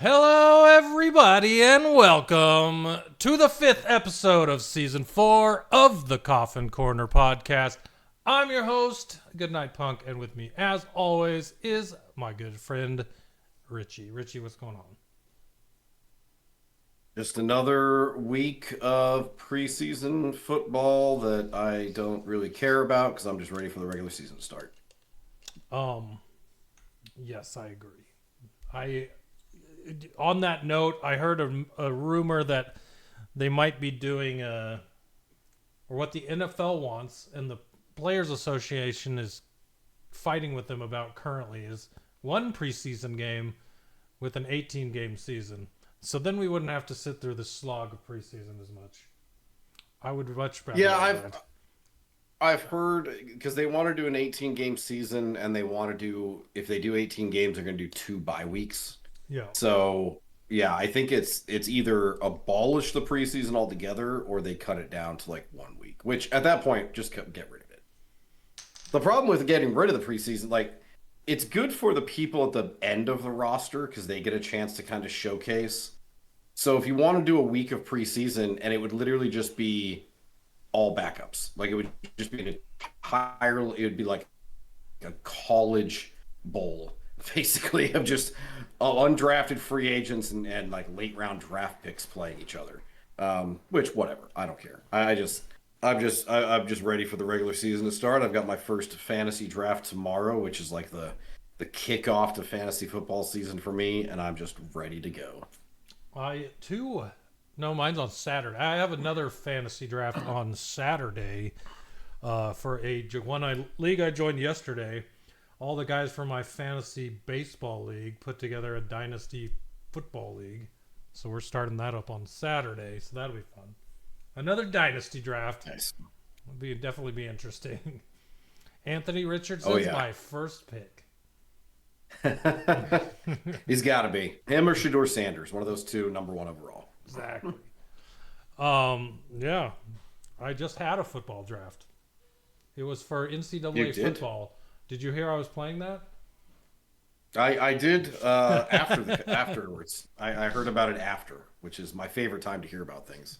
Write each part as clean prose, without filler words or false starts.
Hello, everybody, and welcome to the 5th episode of Season 4 of the Coffin Corner Podcast. I'm your host, GoodNightPunk, and with me, as always, is my good friend, Richie. Richie, what's going on? Just another week of preseason football that I don't really care about because I'm just ready for the regular season to start. Yes, I agree. On that note, I heard a rumor that they might be doing or what the NFL wants and the Players Association is fighting with them about currently is one preseason game with an 18-game season. So then we wouldn't have to sit through the slog of preseason as much. I would much rather. Yeah, I've heard because they want to do an 18-game season and they want to do, if they do 18 games, they're going to do 2 bye weeks. Yeah. So yeah, I think it's either abolish the preseason altogether or they cut it down to like 1 week, which at that point just get rid of it. The problem with getting rid of the preseason, like, it's good for the people at the end of the roster because they get a chance to kind of showcase. So if you want to do a week of preseason and it would literally just be all backups, like it would just be it would be like a college bowl, basically, of just undrafted free agents and like late round draft picks playing each other. Which whatever, I don't care. I'm just ready for the regular season to start. I've got my first fantasy draft tomorrow, which is like the kickoff to fantasy football season for me, and I'm just ready to go. Mine's on Saturday. I have another fantasy draft on Saturday for one league I joined yesterday. All the guys from my fantasy baseball league put together a dynasty football league. So we're starting that up on Saturday, so that'll be fun. Another dynasty draft. Nice. Will definitely be interesting. Anthony Richardson's my first pick. He's got to be. Him or Shedeur Sanders, one of those two, number 1 overall. Exactly. Yeah. I just had a football draft. It was for NCAA football. Did you hear I was playing that? I did afterwards. I heard about it after, which is my favorite time to hear about things.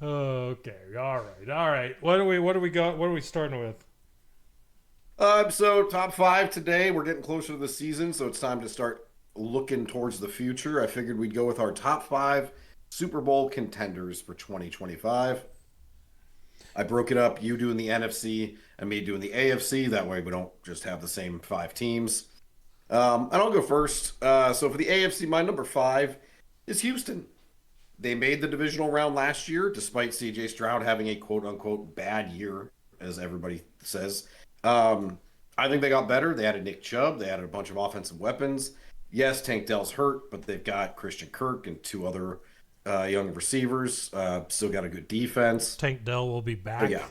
Okay. All right. What do we got? What are we starting with? So top 5 today. We're getting closer to the season, so it's time to start looking towards the future. I figured we'd go with our top 5 Super Bowl contenders for 2025. I broke it up, you doing the NFC and me doing the AFC. That way we don't just have the same 5 teams. And I'll go first. So for the AFC, my number 5 is Houston. They made the divisional round last year, despite CJ Stroud having a quote-unquote bad year, as everybody says. I think they got better. They added Nick Chubb. They added a bunch of offensive weapons. Yes, Tank Dell's hurt, but they've got Christian Kirk and 2 other young receivers. Still got a good defense. Tank Dell will be back. But yeah.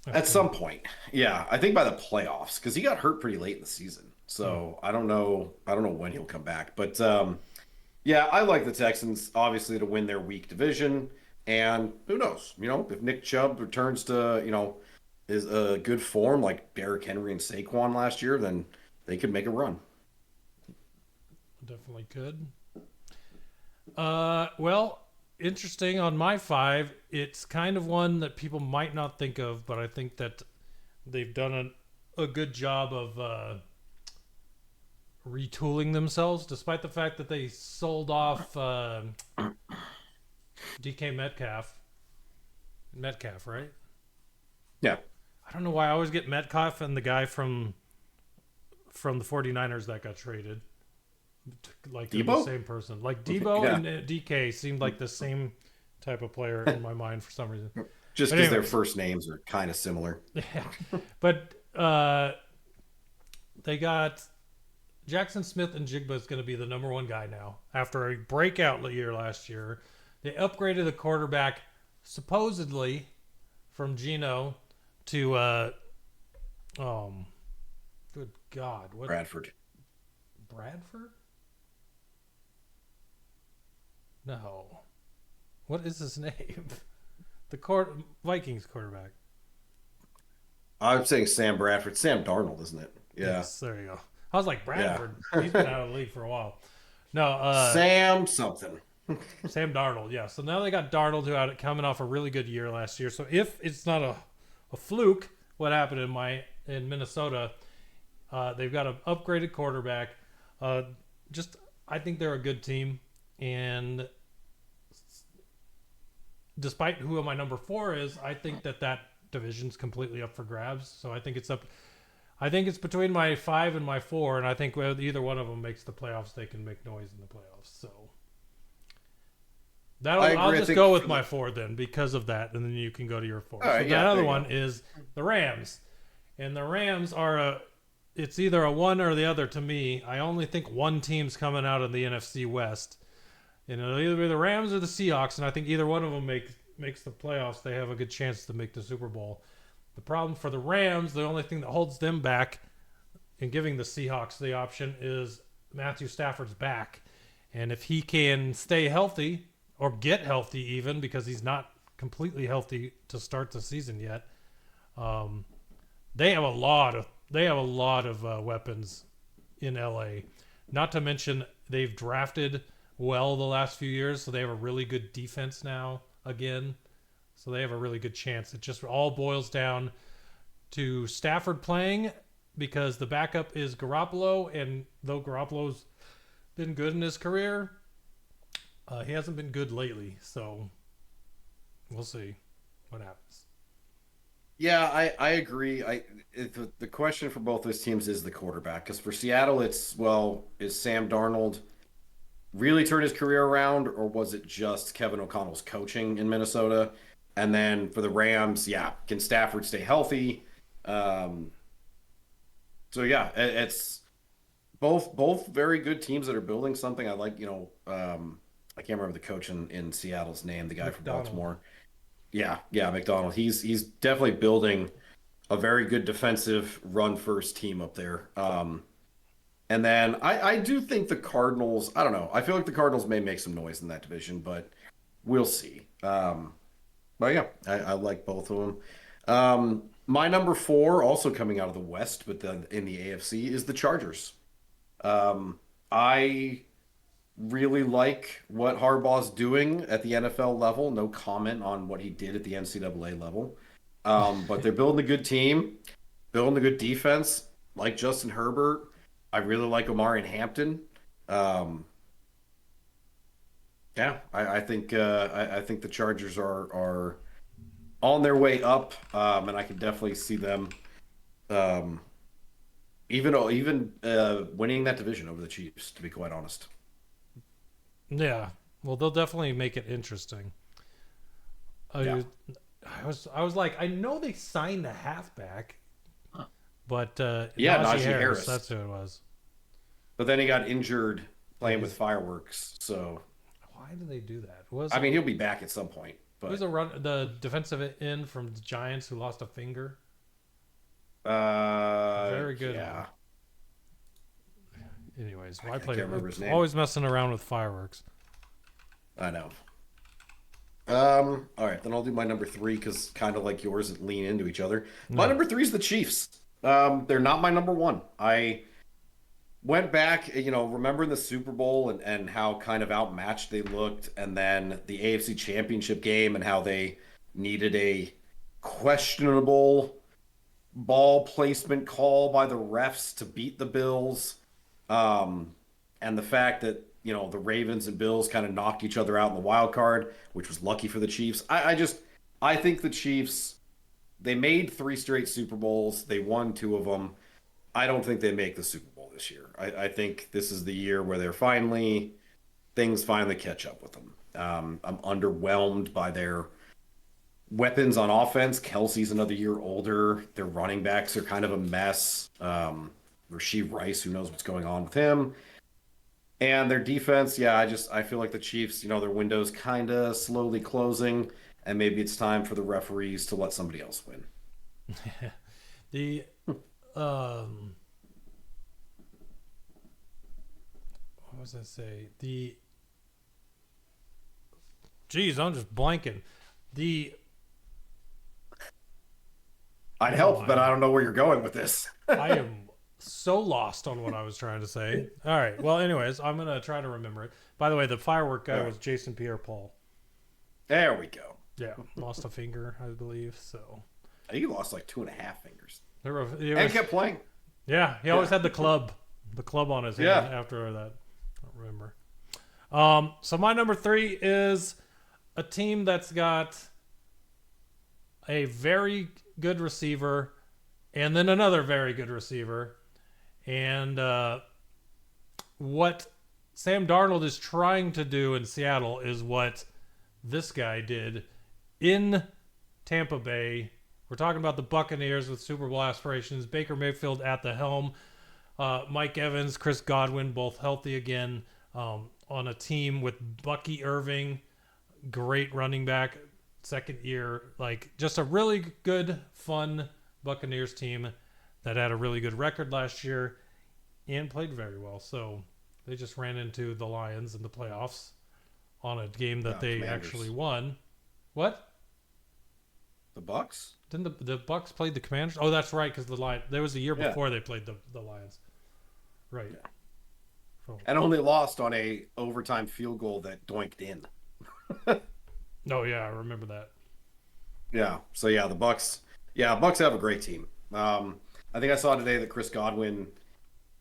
Okay. At some point. Yeah, I think by the playoffs, because he got hurt pretty late in the season. So I don't know when he'll come back. But yeah, I like the Texans, obviously, to win their weak division. And who knows? If Nick Chubb returns to, is a good form like Derrick Henry and Saquon last year, then they could make a run. Definitely could. Well, interesting on my 5. It's kind of one that people might not think of, but I think that they've done a good job of retooling themselves, despite the fact that they sold off DK Metcalf. Metcalf, right? Yeah. I don't know why I always get Metcalf and the guy from the 49ers that got traded. Like they're the same person. Like Debo and DK seemed like the same type of player in my mind for some reason. Just because their first names are kind of similar. Yeah. But they got Jackson Smith and Jigba is going to be the number 1 guy now. After a breakout year last year, they upgraded the quarterback supposedly from Geno to good God, what? Bradford? No. What is his name? Vikings quarterback. I'm saying Sam Bradford. Sam Darnold, isn't it? Yeah. Yes, there you go. I was like, Bradford, he's been out of the league for a while. No, Sam something. Sam Darnold, yeah. So now they got Darnold who had coming off a really good year last year. So if it's not a fluke, what happened in Minnesota, they've got an upgraded quarterback. I think they're a good team, and despite who my number 4 is, I think that division's completely up for grabs. So I think it's up. I think it's between my 5 and my 4, and I think whether either one of them makes the playoffs, they can make noise in the playoffs. So I'll just go with my 4 then because of that, and then you can go to your 4. Right, so the other one is the Rams, and the Rams are it's either a one or the other to me. I only think one team's coming out of the NFC West, and it'll either be the Rams or the Seahawks, and I think either one of them makes the playoffs. They have a good chance to make the Super Bowl. The problem for the Rams, the only thing that holds them back in giving the Seahawks the option is Matthew Stafford's back. And if he can stay healthy or get healthy even, because he's not completely healthy to start the season yet, they have a lot of weapons in LA. Not to mention they've drafted well the last few years, so they have a really good defense now again. So they have a really good chance. It just all boils down to Stafford playing because the backup is Garoppolo, and though Garoppolo's been good in his career, he hasn't been good lately. So we'll see what happens. Yeah, I agree. The question for both those teams is the quarterback. Because for Seattle, is Sam Darnold really turned his career around, or was it just Kevin O'Connell's coaching in Minnesota? And then for the Rams, can Stafford stay healthy? It's both very good teams that are building something. I like, I can't remember the coach in Seattle's name, the guy from Baltimore. Yeah, McDonald. He's definitely building a very good defensive run-first team up there. And then I do think the Cardinals, I don't know. I feel like the Cardinals may make some noise in that division, but we'll see. But yeah, I like both of them. My number 4, also coming out of the West, but then in the AFC, is the Chargers. I really like what Harbaugh's doing at the NFL level. No comment on what he did at the NCAA level. But they're building a good team, building a good defense, like Justin Herbert. I really like Omari and Hampton. I think the Chargers are on their way up, and I can definitely see them even winning that division over the Chiefs, to be quite honest. Yeah, well, they'll definitely make it interesting. I was like, I know they signed the halfback, but Najee Harris, that's who it was. But then he got injured playing with fireworks, so. Why did they do that? He'll be back at some point. But who's the defensive end from the Giants who lost a finger? Very good. Yeah. Anyways, I can't remember his name. Always messing around with fireworks. I know. All right, then I'll do my number 3 because kind of like yours, it lean into each other. My number 3 is the Chiefs. They're not my number 1. I went back, remembering the Super Bowl and how kind of outmatched they looked, and then the AFC Championship game and how they needed a questionable ball placement call by the refs to beat the Bills, and the fact that the Ravens and Bills kind of knocked each other out in the wild card, which was lucky for the Chiefs. I think the Chiefs, they made 3 straight Super Bowls. They won 2 of them. I don't think they make the Super Bowl this year. I think this is the year where things finally catch up with them. I'm underwhelmed by their weapons on offense. Kelsey's another year older. Their running backs are kind of a mess. Rashee Rice, who knows what's going on with him. And their defense, I feel like the Chiefs, their window's kind of slowly closing, and maybe it's time for the referees to let somebody else win. What was I say? I'm just blanking. I'd help, but I don't know where you're going with this. I am so lost on what I was trying to say. All right. Well, anyways, I'm gonna try to remember it. By the way, the firework guy was Jason Pierre-Paul. There we go. Yeah, lost a finger, I believe. So I think he lost like 2.5 fingers. And kept playing. Yeah, he always had the club on his hand after that. I don't remember. So my number 3 is a team that's got a very good receiver and then another very good receiver. And what Sam Darnold is trying to do in Seattle is what this guy did in Tampa Bay. We're talking about the Buccaneers with Super Bowl aspirations. Baker Mayfield at the helm. Mike Evans, Chris Godwin, both healthy again on a team with Bucky Irving, great running back, second year. Like, just a really good, fun Buccaneers team that had a really good record last year and played very well. So they just ran into the Lions in the playoffs on a game that they Commanders. actually won. What? The Bucks? Didn't the Bucks played the Commanders? Oh, that's right, because the Lions. There was a year before they played the Lions. Right. Yeah. So. And only lost on a overtime field goal that doinked in. Oh yeah, I remember that. Yeah. So yeah, the Bucks. Yeah, Bucks have a great team. I think I saw today that Chris Godwin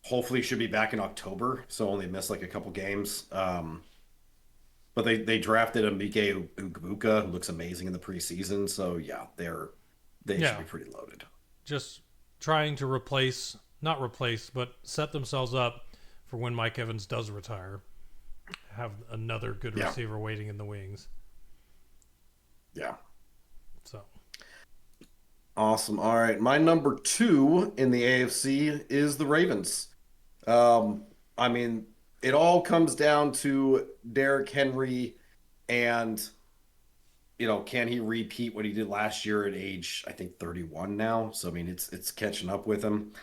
hopefully should be back in October, so only missed like a couple games. But they drafted Emike Ugbuka, who looks amazing in the preseason. So yeah, they should be pretty loaded. Just trying to not replace, but set themselves up for when Mike Evans does retire. Have another good receiver waiting in the wings. Yeah. So. Awesome. All right. My number 2 in the AFC is the Ravens. I mean, it all comes down to Derrick Henry and, can he repeat what he did last year at age, I think 31 now. So, I mean, it's catching up with him.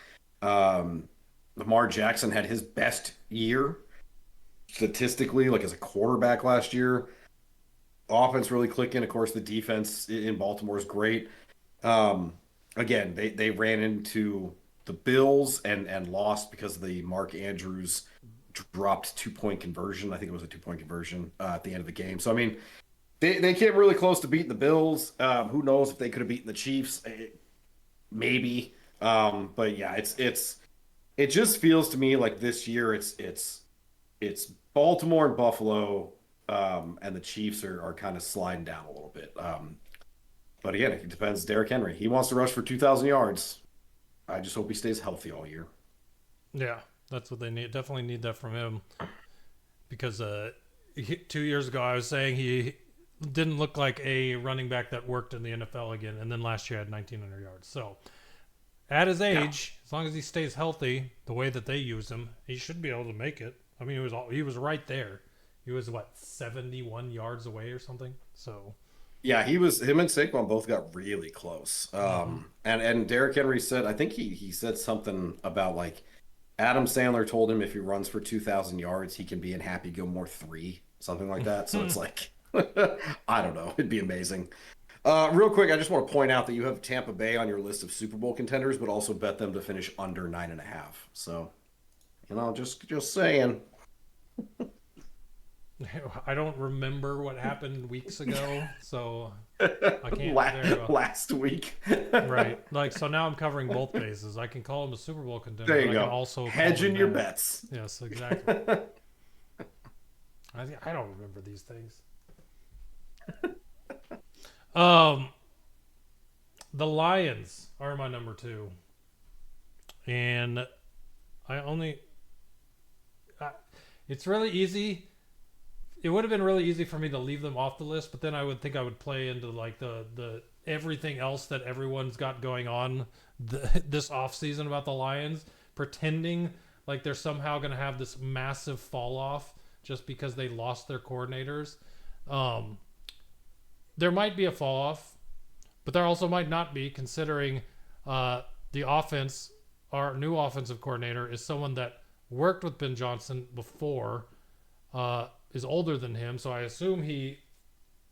Lamar Jackson had his best year statistically, like as a quarterback last year. Offense really clicking. Of course, the defense in Baltimore is great. Again, they ran into the Bills and lost because of the Mark Andrews dropped 2-point conversion. I think it was a 2-point conversion at the end of the game. So, I mean, they came really close to beating the Bills. Who knows if they could have beaten the Chiefs? Maybe. But yeah, it just feels to me like this year it's Baltimore and Buffalo, and the Chiefs are kind of sliding down a little bit. But again, it depends. Derrick Henry, he wants to rush for 2,000 yards. I just hope he stays healthy all year. Yeah, that's what they need. Definitely need that from him. Because 2 years ago, I was saying he didn't look like a running back that worked in the NFL again. And then last year had 1,900 yards. So at his age, as long as he stays healthy, the way that they use him, he should be able to make it. I mean, he was right there. He was, 71 yards away or something? So... Yeah, him and Saquon both got really close. And Derrick Henry said, I think he said something about like Adam Sandler told him if he runs for 2,000 yards, he can be in Happy Gilmore 3, something like that. So it's like, I don't know. It'd be amazing. Real quick, I just want to point out that you have Tampa Bay on your list of Super Bowl contenders, but also bet them to finish under 9.5. So, just saying. I don't remember what happened weeks ago, so I can't. Last week, right? Like, so now I'm covering both bases. I can call him a Super Bowl contender. There you go. I can also hedging your bets. Yes, exactly. I don't remember these things. The Lions are my number 2, and it's really easy. It would have been really easy for me to leave them off the list, but then I would think I would play into like the everything else that everyone's got going on this offseason about the Lions, pretending like they're somehow going to have this massive fall off just because they lost their coordinators. There might be a fall off, but there also might not be, considering the offense, our new offensive coordinator is someone that worked with Ben Johnson before, is older than him, so I assume he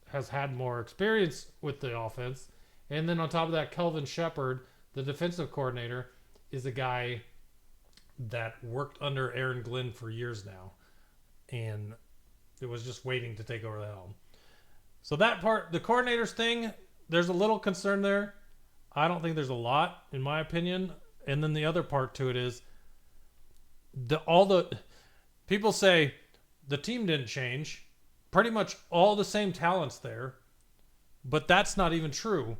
has had more experience with the offense. And then on top of that, Kelvin Shepard, the defensive coordinator, is a guy that worked under Aaron Glenn for years now, and it was just waiting to take over the helm. So that part, the coordinators thing, there's a little concern there. I don't think there's a lot, in my opinion. And then the other part to it is all the people say the team didn't change. Pretty much all the same talent's there, but that's not even true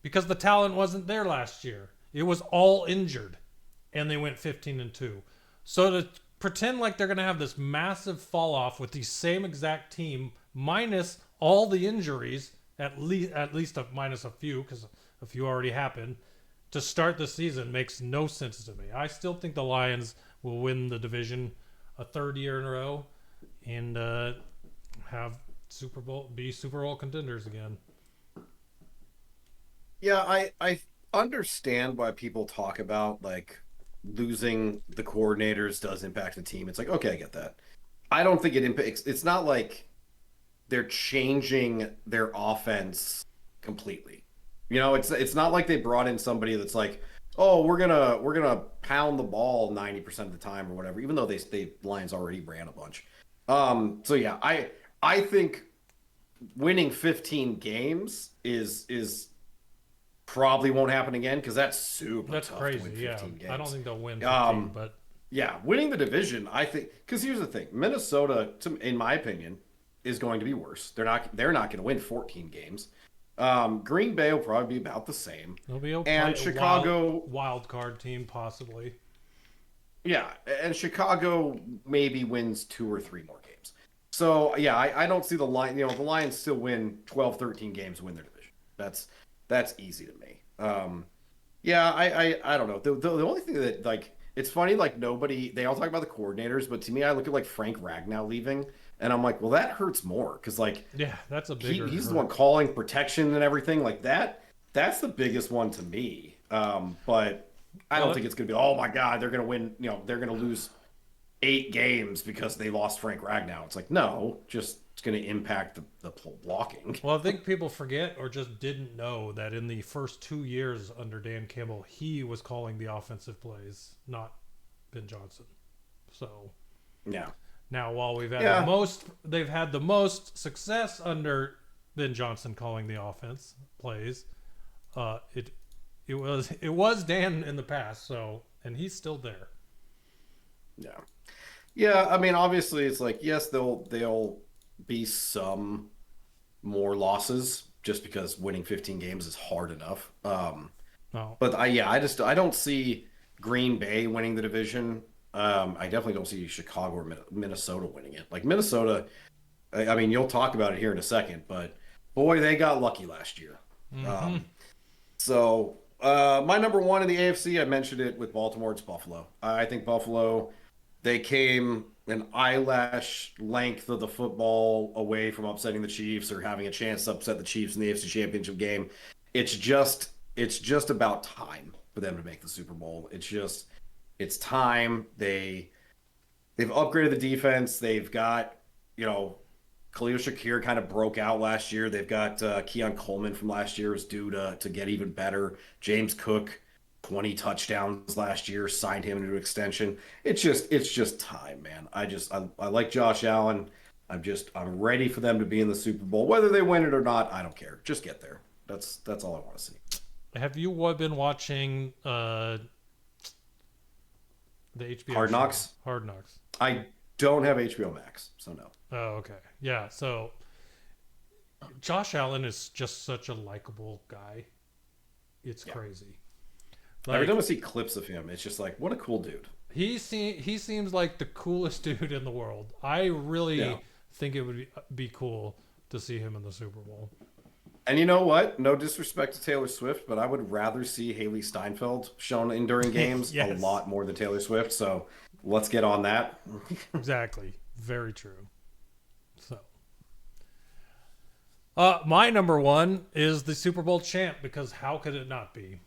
because the talent wasn't there last year. It was all injured, and they went 15-2. So to pretend like they're going to have this massive fall off with the same exact team minus all the injuries, at least minus a few, because a few already happened, to start the season makes no sense to me. I still think the Lions will win the division a third year in a row and have Super Bowl contenders again. Yeah, I understand why people talk about like losing the coordinators does impact the team. It's like, okay, I get that. I don't think it impacts. It's not like they're changing their offense completely. You know, it's not like they brought in somebody that's like, oh, we're gonna pound the ball 90% of the time or whatever. Even though they Lions already ran a bunch. So yeah, I think winning 15 games is probably won't happen again because that's tough crazy. To win 15 games. I don't think they'll win 15, but yeah, winning the division, I think, because here's the thing: Minnesota, in my opinion, is going to be worse. They're not going to win 14 games. Green Bay will probably be about the same. They'll be okay. And Chicago wild card team possibly. Yeah, and Chicago maybe wins 2 or 3 more games. So yeah, I don't see the line. You know, the Lions still win 12, 13 games, win their division. That's easy to me. Yeah, I don't know. The only thing that like it's funny, like they all talk about the coordinators, but to me, I look at like Frank Ragnow leaving, and I'm like, well, that hurts more because like yeah, that's a bigger. He's the one calling protection and everything like that. That's the biggest one to me. But I don't think it's going to be, oh my God, they're going to win. You know, they're going to lose 8 games because they lost Frank Ragnow. It's like, no, just it's going to impact the blocking. Well, I think people forget or just didn't know that in the first 2 years under Dan Campbell, he was calling the offensive plays, not Ben Johnson. So, yeah. Now, while they've had the most success under Ben Johnson calling the offense plays, it was Dan in the past. So, and he's still there. Yeah. Yeah, I mean, obviously, it's like, yes, they'll be some more losses just because winning 15 games is hard enough. No. But I don't see Green Bay winning the division. I definitely don't see Chicago or Minnesota winning it. Like Minnesota, I mean, you'll talk about it here in a second, but boy, they got lucky last year. Mm-hmm. So my number one in the AFC, I mentioned it with Baltimore, it's Buffalo. I think Buffalo, they came an eyelash length of the football away from upsetting the Chiefs or having a chance to upset the Chiefs in the AFC Championship game. It's just about time for them to make the Super Bowl. It's time. They've upgraded the defense. They've got, you know, Khalil Shakir kind of broke out last year. They've got Keon Coleman from last year is due to get even better. James Cook, 20 touchdowns last year, signed him into extension. It's just time, man. I like Josh Allen. I'm ready for them to be in the Super Bowl. Whether they win it or not, I don't care. Just get there. That's all I want to see. Have you been watching the HBO Hard Knocks? Show? Hard Knocks. I don't have HBO Max, so no. Oh, okay. Yeah, so Josh Allen is just such a likable guy. It's crazy. Like, every time I see clips of him, it's just like, what a cool dude. He seems like the coolest dude in the world. I really think it would be cool to see him in the Super Bowl. And you know what? No disrespect to Taylor Swift, but I would rather see Haley Steinfeld shown in during games a lot more than Taylor Swift. So let's get on that. Exactly. Very true. So, my number one is the Super Bowl champ because how could it not be?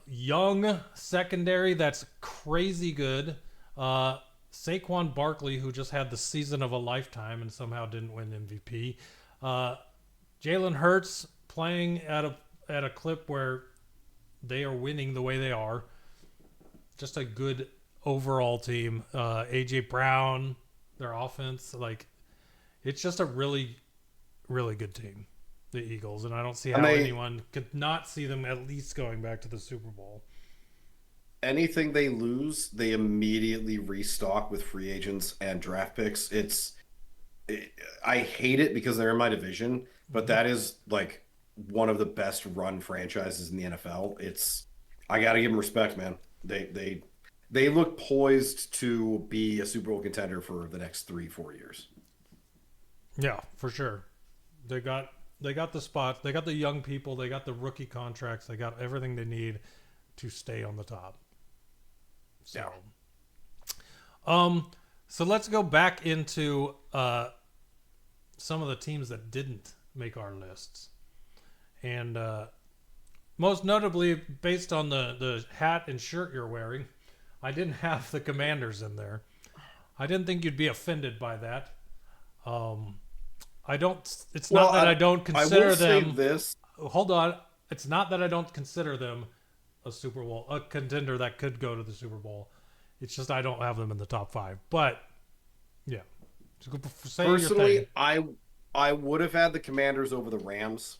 Young secondary that's crazy good. Saquon Barkley, who just had the season of a lifetime and somehow didn't win MVP. Jalen Hurts playing at a clip where they are winning the way they are. Just a good overall team. AJ Brown, their offense, like it's just a really, really good team, the Eagles, and I don't see how anyone could not see them at least going back to the Super Bowl. Anything they lose, they immediately restock with free agents and draft picks. I hate it because they're in my division, but that is like one of the best run franchises in the NFL. I got to give them respect, man. They look poised to be a Super Bowl contender for the next 3-4 years. Yeah, for sure. They got the spots. They got the young people. They got the rookie contracts. They got everything they need to stay on the top. So, so let's go back into some of the teams that didn't make our lists, and most notably, based on the hat and shirt you're wearing, I didn't have the Commanders in there. I didn't think you'd be offended by that. I don't. It's not that I don't consider them. This. Hold on. It's not that I don't consider them a Super Bowl, a contender that could go to the Super Bowl. It's just I don't have them in the top 5. But yeah, personally, I would have had the Commanders over the Rams.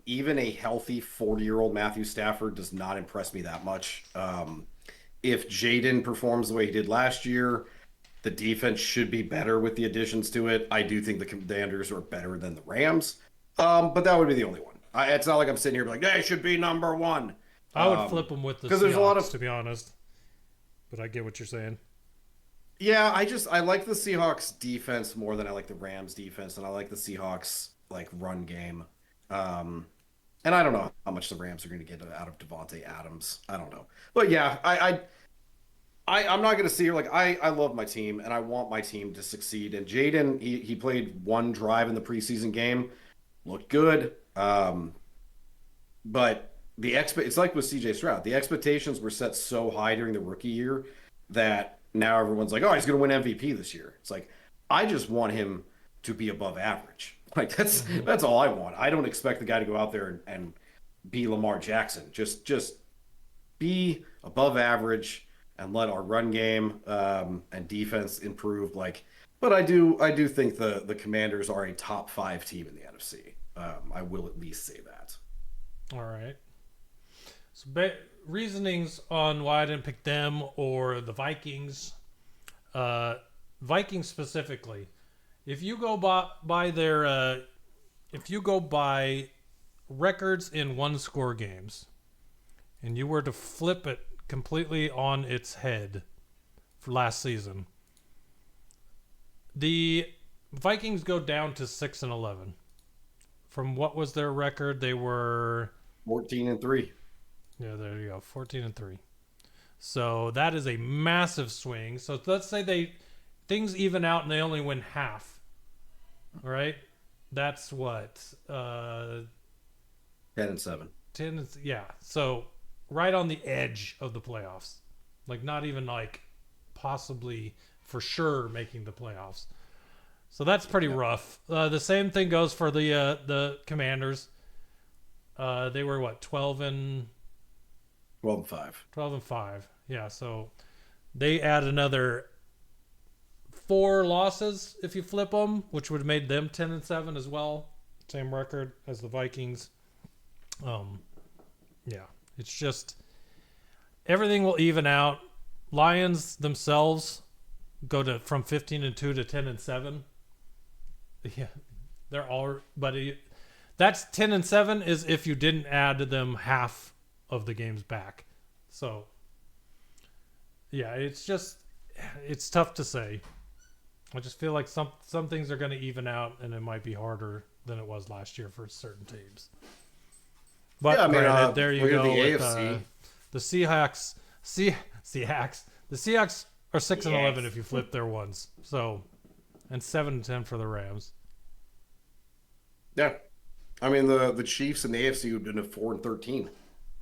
Even a healthy 40-year-old Matthew Stafford does not impress me that much. If Jaden performs the way he did last year, the defense should be better with the additions to it. I do think the Commanders are better than the Rams, but that would be the only one. It's not like I'm sitting here like they should be number 1. I would flip them with the Seahawks, there's a lot of, to be honest. But I get what you're saying. Yeah, I like the Seahawks defense more than I like the Rams defense, and I like the Seahawks like run game. And I don't know how much the Rams are going to get out of Devontae Adams. I don't know, but yeah, I'm not going to see her like I love my team and I want my team to succeed. And Jaden, he played one drive in the preseason game, looked good, but it's like with CJ Stroud. The expectations were set so high during the rookie year that now everyone's like, oh, he's going to win MVP this year. It's like, I just want him to be above average. Like that's all I want. I don't expect the guy to go out there and be Lamar Jackson. Just be above average and let our run game and defense improve. But I do think the Commanders are a top 5 team in the NFC. I will at least say that. All right. So reasonings on why I didn't pick them or the Vikings. Vikings specifically. If you go by their, if you go by records in 1-score games, and you were to flip it completely on its head for last season, the Vikings go down to 6-11. From what was their record? They were 14-3. Yeah, there you go. 14-3. So that is a massive swing. So let's say things even out and they only win half. All right, that's what 10-7. 10. Yeah. So right on the edge of the playoffs, like not even like possibly for sure making the playoffs. So that's pretty rough. The same thing goes for the Commanders. They were what 12-5. 12-5. Yeah. So they add another 4 losses if you flip them, which would have made them 10-7 as well. Same record as the Vikings. Yeah, it's just everything will even out. Lions themselves go from 15-2 to 10-7. Yeah, they're all. But that's 10-7 is if you didn't add them half of the games back. So yeah, it's tough to say. I just feel like some things are going to even out, and it might be harder than it was last year for certain teams. But yeah, I mean, granted, there you go. With, the Seahawks. The Seahawks are 6-11 if you flip their ones. So, and 7-10 for the Rams. Yeah, I mean the Chiefs and the AFC would have been at 4-13.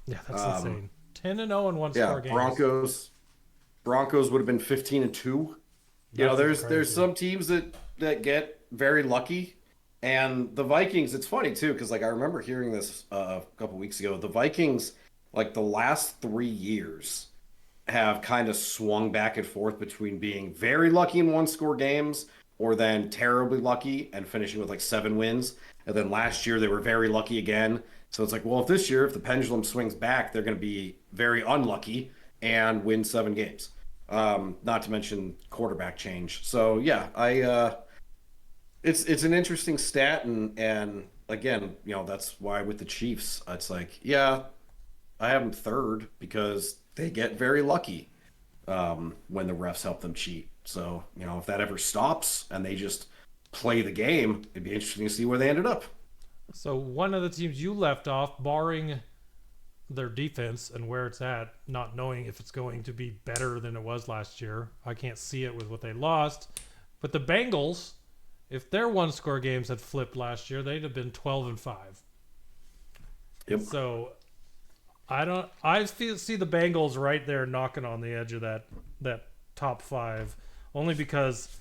Yeah, that's insane. 10-0 in 1-score games. Broncos would have been 15-2. You know, there's some teams that get very lucky, and the Vikings. It's funny too because like I remember hearing this a couple weeks ago. The Vikings, like the last 3 years, have kind of swung back and forth between being very lucky in one-score games or then terribly lucky and finishing with like 7 wins. And then last year they were very lucky again. So it's like, well, if this year, if the pendulum swings back, they're going to be very unlucky and win 7 games. Not to mention quarterback change. So yeah, it's an interesting stat, and again, that's why with the Chiefs, it's like, yeah, I have them third because they get very lucky when the refs help them cheat. So, if that ever stops and they just play the game, it'd be interesting to see where they ended up. So one of the teams you left off, barring their defense and where it's at, not knowing if it's going to be better than it was last year. I can't see it with what they lost. But the Bengals, if their one-score games had flipped last year, they'd have been 12-5. Yep. So I see the Bengals right there knocking on the edge of that top 5, only because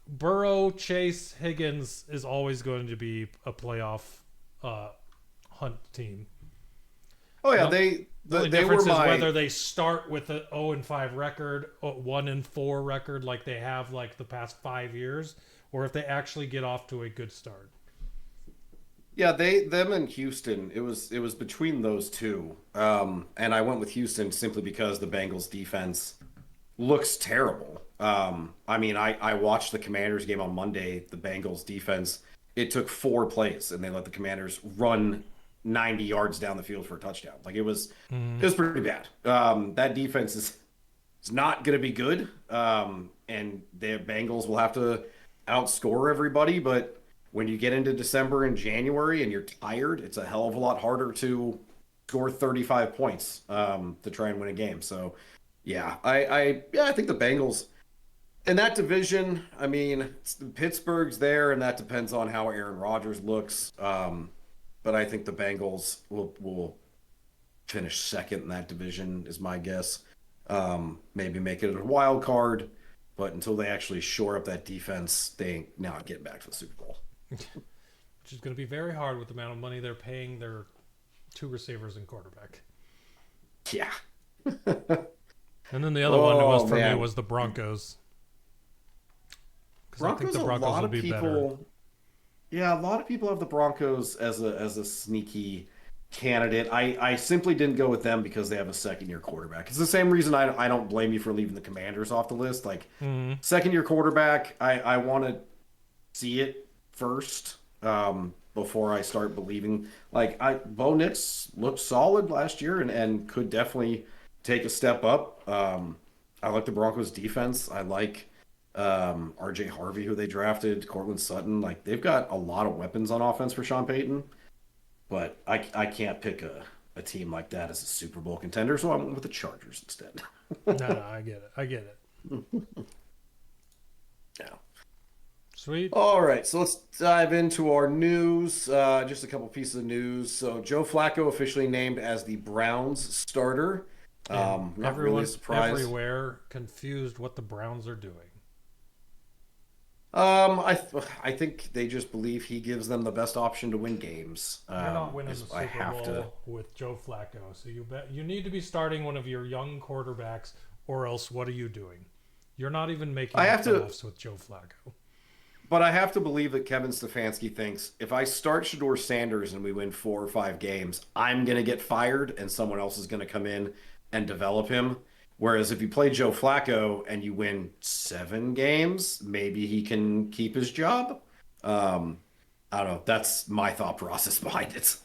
Burrow, Chase, Higgins is always going to be a playoff hunt team. Oh yeah, the only they difference were is whether they start with an 0-5 record, 1-4 record like they have like the past 5 years, or if they actually get off to a good start. Yeah, them and Houston, it was between those two. And I went with Houston simply because the Bengals defense looks terrible. I mean, I watched the Commanders game on Monday. The Bengals defense, it took 4 plays and they let the Commanders run 90 yards down the field for a touchdown. Like it was pretty bad. That defense is not going to be good. And the Bengals will have to outscore everybody, but when you get into December and January and you're tired, it's a hell of a lot harder to score 35 points to try and win a game. So, yeah, I think the Bengals in that division, I mean, Pittsburgh's there, and that depends on how Aaron Rodgers looks. But I think the Bengals will finish second in that division, is my guess. Maybe make it a wild card, but until they actually shore up that defense, they ain't not getting back to the Super Bowl. Which is going to be very hard with the amount of money they're paying their 2 receivers and quarterback. Yeah. And then the other one was for me was the Broncos. Because I think the Broncos will be better. Yeah, a lot of people have the Broncos as a sneaky candidate. I simply didn't go with them because they have a second-year quarterback. It's the same reason I don't blame you for leaving the Commanders off the list. Like, second-year quarterback, I want to see it first before I start believing. Like, Bo Nix looked solid last year and could definitely take a step up. I like the Broncos defense. I like RJ Harvey, who they drafted, Cortland Sutton. Like, they've got a lot of weapons on offense for Sean Payton, but I can't pick a team like that as a Super Bowl contender, so I went with the Chargers instead. No, I get it. Yeah. Sweet. All right, so let's dive into our news. Just a couple pieces of news. So Joe Flacco officially named as the Browns starter. Not really surprised. Everywhere confused what the Browns are doing. I think they just believe he gives them the best option to win games. You're not winning the Super Bowl with Joe Flacco, so you need to be starting one of your young quarterbacks, or else what are you doing? You're not even making the playoffs with Joe Flacco. But I have to believe that Kevin Stefanski thinks if I start Shedeur Sanders and we win 4 or 5 games, I'm going to get fired and someone else is going to come in and develop him. Whereas if you play Joe Flacco and you win 7 games, maybe he can keep his job. I don't know. That's my thought process behind it.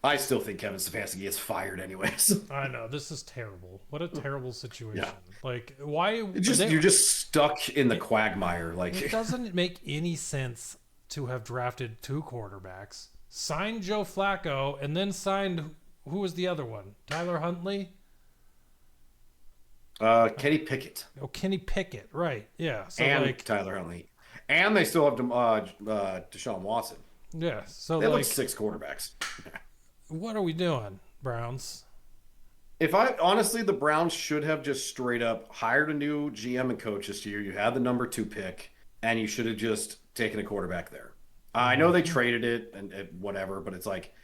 I still think Kevin Stefanski gets fired anyways. I know. This is terrible. What a terrible situation. Yeah. Like, why? You're just stuck in the quagmire. Like, it doesn't make any sense to have drafted 2 quarterbacks, signed Joe Flacco, and then signed, who was the other one? Tyler Huntley? Kenny Pickett. Oh, Kenny Pickett. Right. Yeah. So and Tyler Huntley. And they still have Deshaun Watson. Yeah. So they have 6 quarterbacks. What are we doing, Browns? Honestly, the Browns should have just straight up hired a new GM and coach this year. You had the number 2 pick, and you should have just taken a quarterback there. I know they traded it and whatever, but it's like,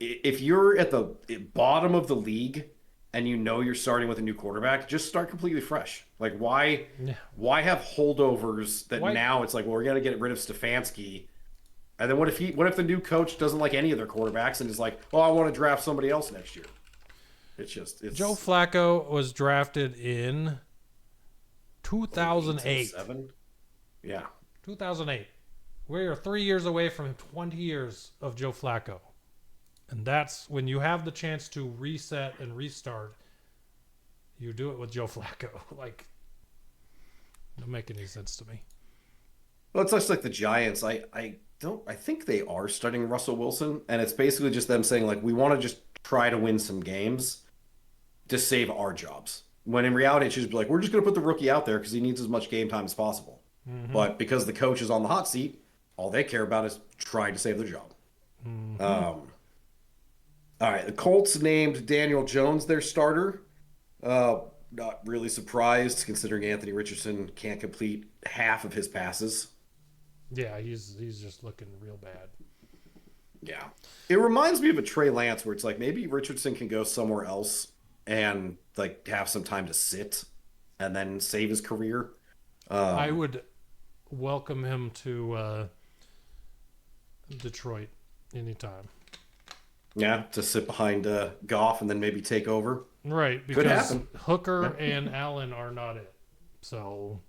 if you're at the bottom of the league and you know you're starting with a new quarterback, just start completely fresh. Like why Yeah. why have holdovers that Why- now it's like, well, we're gonna get rid of Stefanski. And then what if the new coach doesn't like any of their quarterbacks and is like, oh, I want to draft somebody else next year? It's Joe Flacco was drafted in 2008. 7? Yeah. 2008. We are 3 years away from 20 years of Joe Flacco. And that's when you have the chance to reset and restart. You do it with Joe Flacco. Like, don't make any sense to me. Well, it's just like the Giants. I think they are starting Russell Wilson, and it's basically just them saying like, we want to just try to win some games to save our jobs. When in reality, it should just be like, we're just going to put the rookie out there because he needs as much game time as possible. Mm-hmm. But because the coach is on the hot seat, all they care about is trying to save their job. Mm-hmm. All right, the Colts named Daniel Jones their starter. Not really surprised considering Anthony Richardson can't complete half of his passes. Yeah, he's just looking real bad. Yeah. It reminds me of a Trey Lance where it's like maybe Richardson can go somewhere else and like have some time to sit and then save his career. I would welcome him to Detroit anytime. Yeah, to sit behind Goff and then maybe take over. Right, Could because happen. Hooker and Allen are not it. So,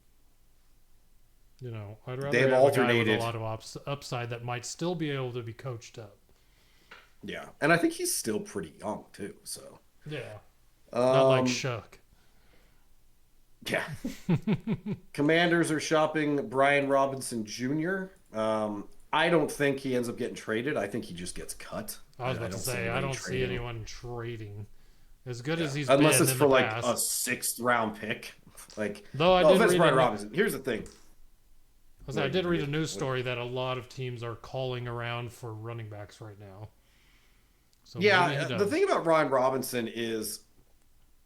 you know, I'd rather They've have alternated. a guy with a lot of upside that might still be able to be coached up. Yeah, and I think he's still pretty young too. So Yeah, not like um, Shuck. yeah. Commanders are shopping Brian Robinson Jr. I don't think he ends up getting traded. I think he just gets cut. I was about to don't see say, I anybody don't see trading. anyone trading. As good Yeah. as he's Unless been it's in for the like past. a 6th round pick. Like, Though I no did offense, read Brian a- Robinson. Here's the thing. I did read a news story that a lot of teams are calling around for running backs right now. So maybe Yeah, he the does. thing about Ryan Robinson is,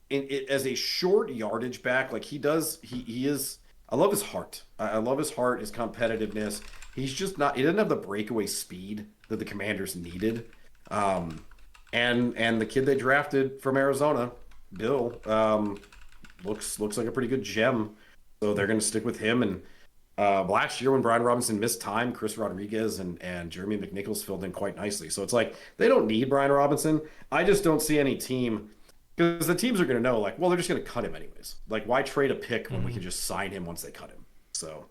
as a short yardage back, like he is. I love his heart. I love his heart, his competitiveness. He's just not. He doesn't have the breakaway speed that the Commanders needed. And the kid they drafted from Arizona, Bill, looks like a pretty good gem. So they're going to stick with him. And last year when Brian Robinson missed time, Chris Rodriguez and Jeremy McNichols filled in quite nicely. So it's like they don't need Brian Robinson. I just don't see any team, because the teams are going to know, like, well, they're just going to cut him anyways. Like, why trade a pick when we can just sign him once they cut him? So,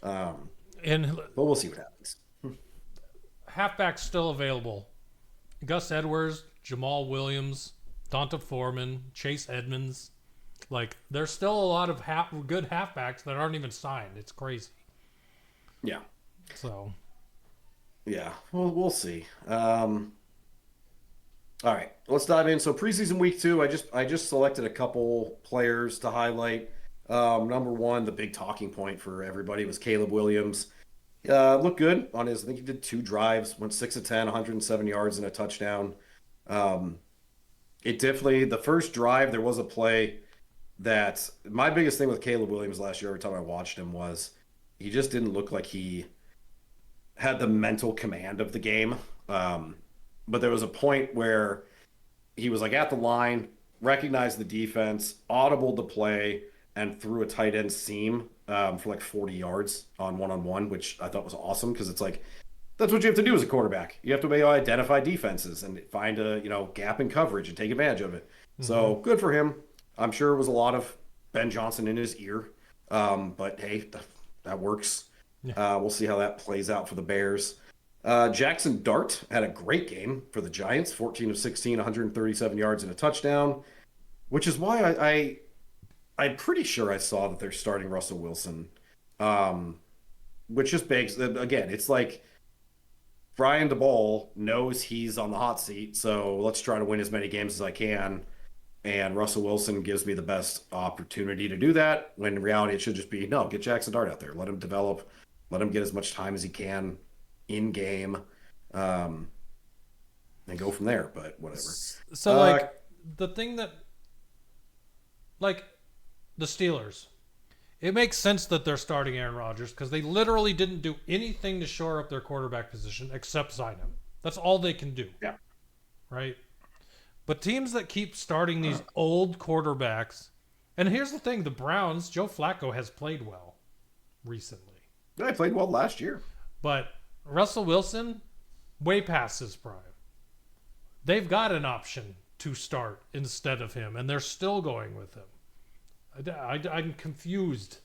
but And we'll see what happens. halfbacks still available. Gus Edwards, Jamal Williams, Donta Foreman, Chase Edmonds. Like, there's still a lot of good halfbacks that aren't even signed. It's crazy. Yeah. So, Yeah, well, we'll see. All right, let's dive in. So preseason week 2, I just selected a couple players to highlight. Number 1, the big talking point for everybody was Caleb Williams. Looked good on his. I think he did 2 drives, went 6 of 10, 107 yards and a touchdown. It definitely, the first drive, there was a play that my biggest thing with Caleb Williams last year, every time I watched him, was he just didn't look like he had the mental command of the game. But there was a point where he was like at the line, recognized the defense, audible the play, and threw a tight end seam for like 40 yards on one-on-one, which I thought was awesome because it's like, that's what you have to do as a quarterback. You have to be able to identify defenses and find a gap in coverage and take advantage of it. Mm-hmm. So good for him. I'm sure it was a lot of Ben Johnson in his ear. But hey, that works. Yeah. We'll see how that plays out for the Bears. Jackson Dart had a great game for the Giants, 14 of 16, 137 yards and a touchdown, which is why I'm pretty sure I saw that they're starting Russell Wilson, which just begs, again, it's like Brian DeBall knows he's on the hot seat, so let's try to win as many games as I can, and Russell Wilson gives me the best opportunity to do that, when in reality it should just be, no, get Jackson Dart out there, let him develop, let him get as much time as he can in game, and go from there. But whatever. So like the thing that, like the Steelers, it makes sense that they're starting Aaron Rodgers because they literally didn't do anything to shore up their quarterback position except sign him. That's all they can do. Yeah. Right. But teams that keep starting these old quarterbacks, and here's the thing: the Browns, Joe Flacco has played well recently, Yeah, I played well last year. but Russell Wilson, way past his prime. They've got an option to start instead of him, and they're still going with him. I'm confused.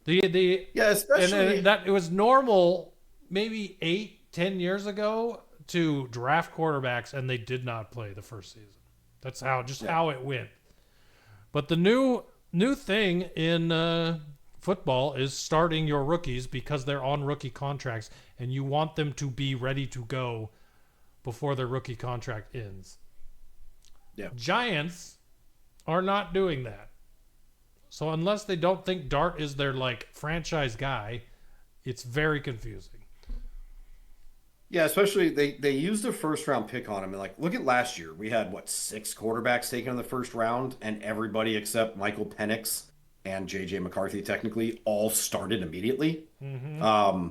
Yeah, especially and that it was normal maybe 8-10 years ago to draft quarterbacks, and they did not play the first season. That's how it went. But the new thing in football is starting your rookies because they're on rookie contracts, and you want them to be ready to go before their rookie contract ends. Yeah. Giants are not doing that. So unless they don't think Dart is their like franchise guy, it's very confusing. Yeah, especially they used a first round pick on him. And like, look at last year. We had 6 quarterbacks taken in the first round, and everybody except Michael Penix and JJ McCarthy technically all started immediately. Mm-hmm.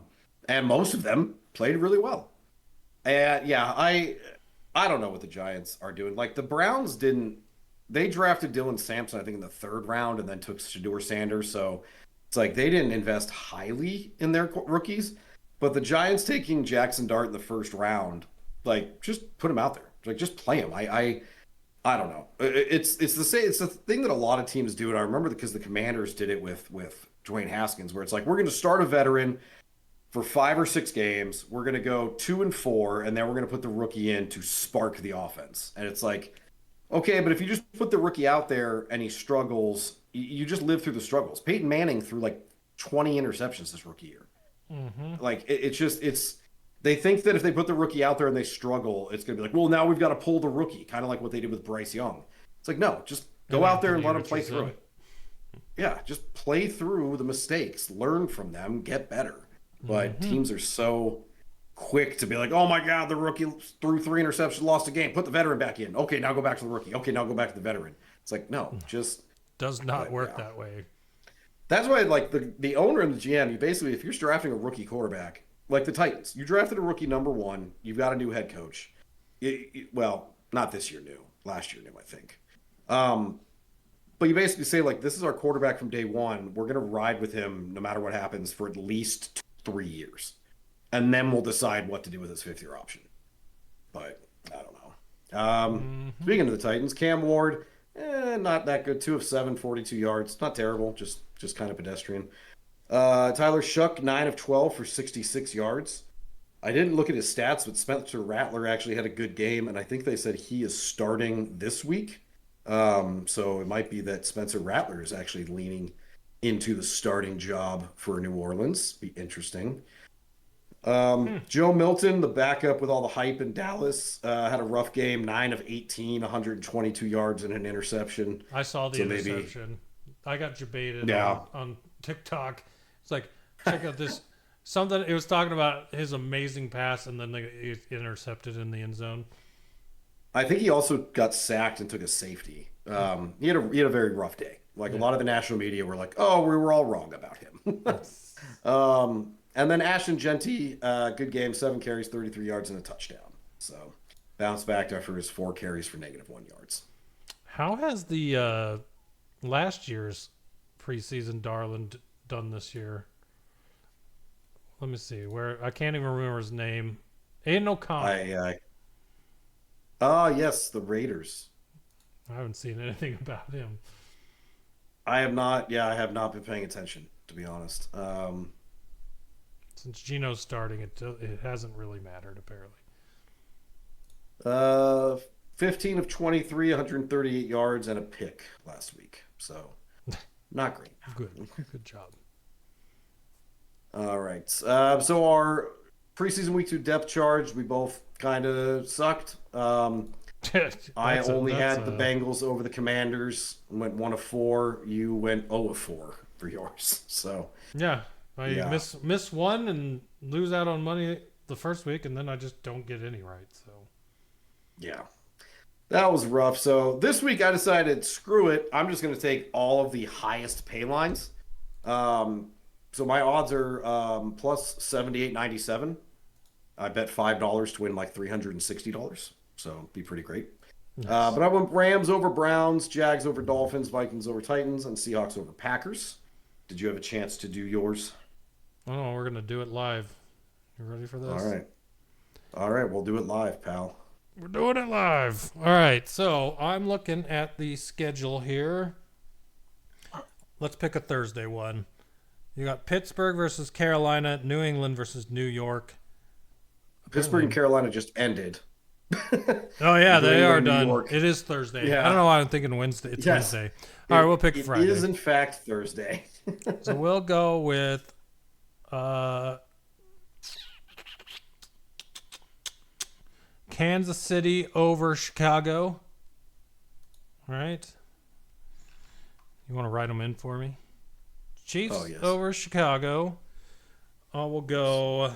And most of them played really well. And yeah, I don't know what the Giants are doing. Like the Browns didn't. They drafted Dylan Sampson, I think, in the 3rd round, and then took Shedeur Sanders. So it's like they didn't invest highly in their rookies. But the Giants taking Jackson Dart in the 1st round, like just put him out there, like just play him. I don't know. It's the same. It's the thing that a lot of teams do, and I remember because the Commanders did it with Dwayne Haskins, where it's like we're going to start a veteran for 5 or 6 games. We're going to go 2-4, and then we're going to put the rookie in to spark the offense. And it's like, okay, but if you just put the rookie out there and he struggles, you just live through the struggles. Peyton Manning threw like 20 interceptions this rookie year. Mm-hmm. Like it's they think that if they put the rookie out there and they struggle, it's gonna be like, well, now we've got to pull the rookie, kind of like what they did with Bryce Young. It's like, no, just go out there and let him play through it. Yeah, just play through the mistakes, learn from them, get better. But teams are so quick to be like, oh my God, the rookie threw 3 interceptions, lost a game, put the veteran back in. Okay, now go back to the rookie. Okay, now go back to the veteran. It's like, no, just does not work that way. That's why, like, the owner and the GM, you basically, if you're drafting a rookie quarterback, like the Titans, you drafted a rookie number 1, you've got a new head coach. Well, not this year new, last year new, I think. But you basically say, like, this is our quarterback from day 1. We're going to ride with him no matter what happens for at least 3 years. And then we'll decide what to do with his 5th-year option. But I don't know. Speaking of the Titans, Cam Ward, not that good. 2 of 7, 42 yards. Not terrible, just kind of pedestrian. Tyler Shuck, 9 of 12 for 66 yards. I didn't look at his stats, but Spencer Rattler actually had a good game, and I think they said he is starting this week. So it might be that Spencer Rattler is actually leaning into the starting job for New Orleans. Be interesting. Joe Milton, the backup with all the hype in Dallas, had a rough game. 9 of 18, 122 yards and an interception. I saw the interception. I got debated on TikTok. It's like, check out this. Something it was talking about his amazing pass, and then they intercepted in the end zone. I think he also got sacked and took a safety. He had a very rough day. Like a lot of the national media were like, "Oh, we were all wrong about him." And then Ashton Genty, good game, 7 carries, 33 yards, and a touchdown. So bounced back after his 4 carries for -1 yards. How has the last year's preseason darling done this year? Let me see. Where I can't even remember his name. Aiden O'Connell. Yes, the Raiders. I haven't seen anything about him. I have not. Yeah, I have not been paying attention, to be honest. Since Gino's starting, it hasn't really mattered, apparently. 15 of 23, 138 yards, and a pick last week. So, not great. Good job. All right. So our preseason week 2 depth charge, we both kind of sucked. I only had the Bengals over the Commanders. Went 1 of 4. You went 0 of 4 for yours. So yeah, I miss one and lose out on money the first week, and then I just don't get any right. So yeah, that was rough. So this week I decided, screw it. I'm just going to take all of the highest pay lines. So my odds are plus 78.97. I bet $5 to win like $360. So it'd be pretty great. Nice. But I went Rams over Browns, Jags over Dolphins, Vikings over Titans, and Seahawks over Packers. Did you have a chance to do yours? Oh, we're gonna do it live. You ready for this? All right, we'll do it live, pal. We're doing it live. All right, so I'm looking at the schedule here. Let's pick a Thursday one. You got Pittsburgh versus Carolina, New England versus New York. Pittsburgh and Carolina just ended. Oh, yeah, New they are England, New done. York. It is Thursday. Yeah. I don't know why I'm thinking Wednesday. It's Yes. Wednesday. All right, we'll pick Friday. It is, in fact, Thursday. So we'll go with Kansas City over Chicago. All right. You want to write them in for me? Chiefs over Chicago. We'll go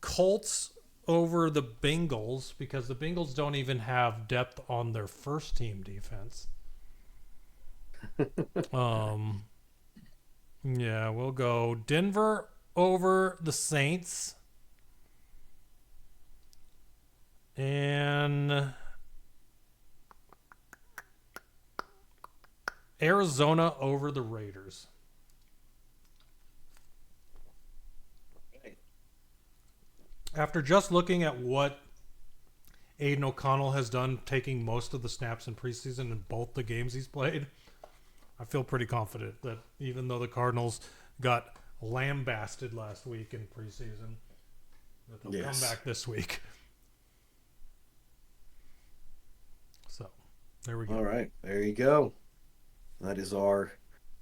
Colts over the Bengals because the Bengals don't even have depth on their first team defense. Yeah, we'll go Denver over the Saints. And Arizona over the Raiders. After just looking at what Aiden O'Connell has done, taking most of the snaps in preseason in both the games he's played, I feel pretty confident that even though the Cardinals got lambasted last week in preseason, that they'll come back this week. So, there we go. All right, there you go. That is our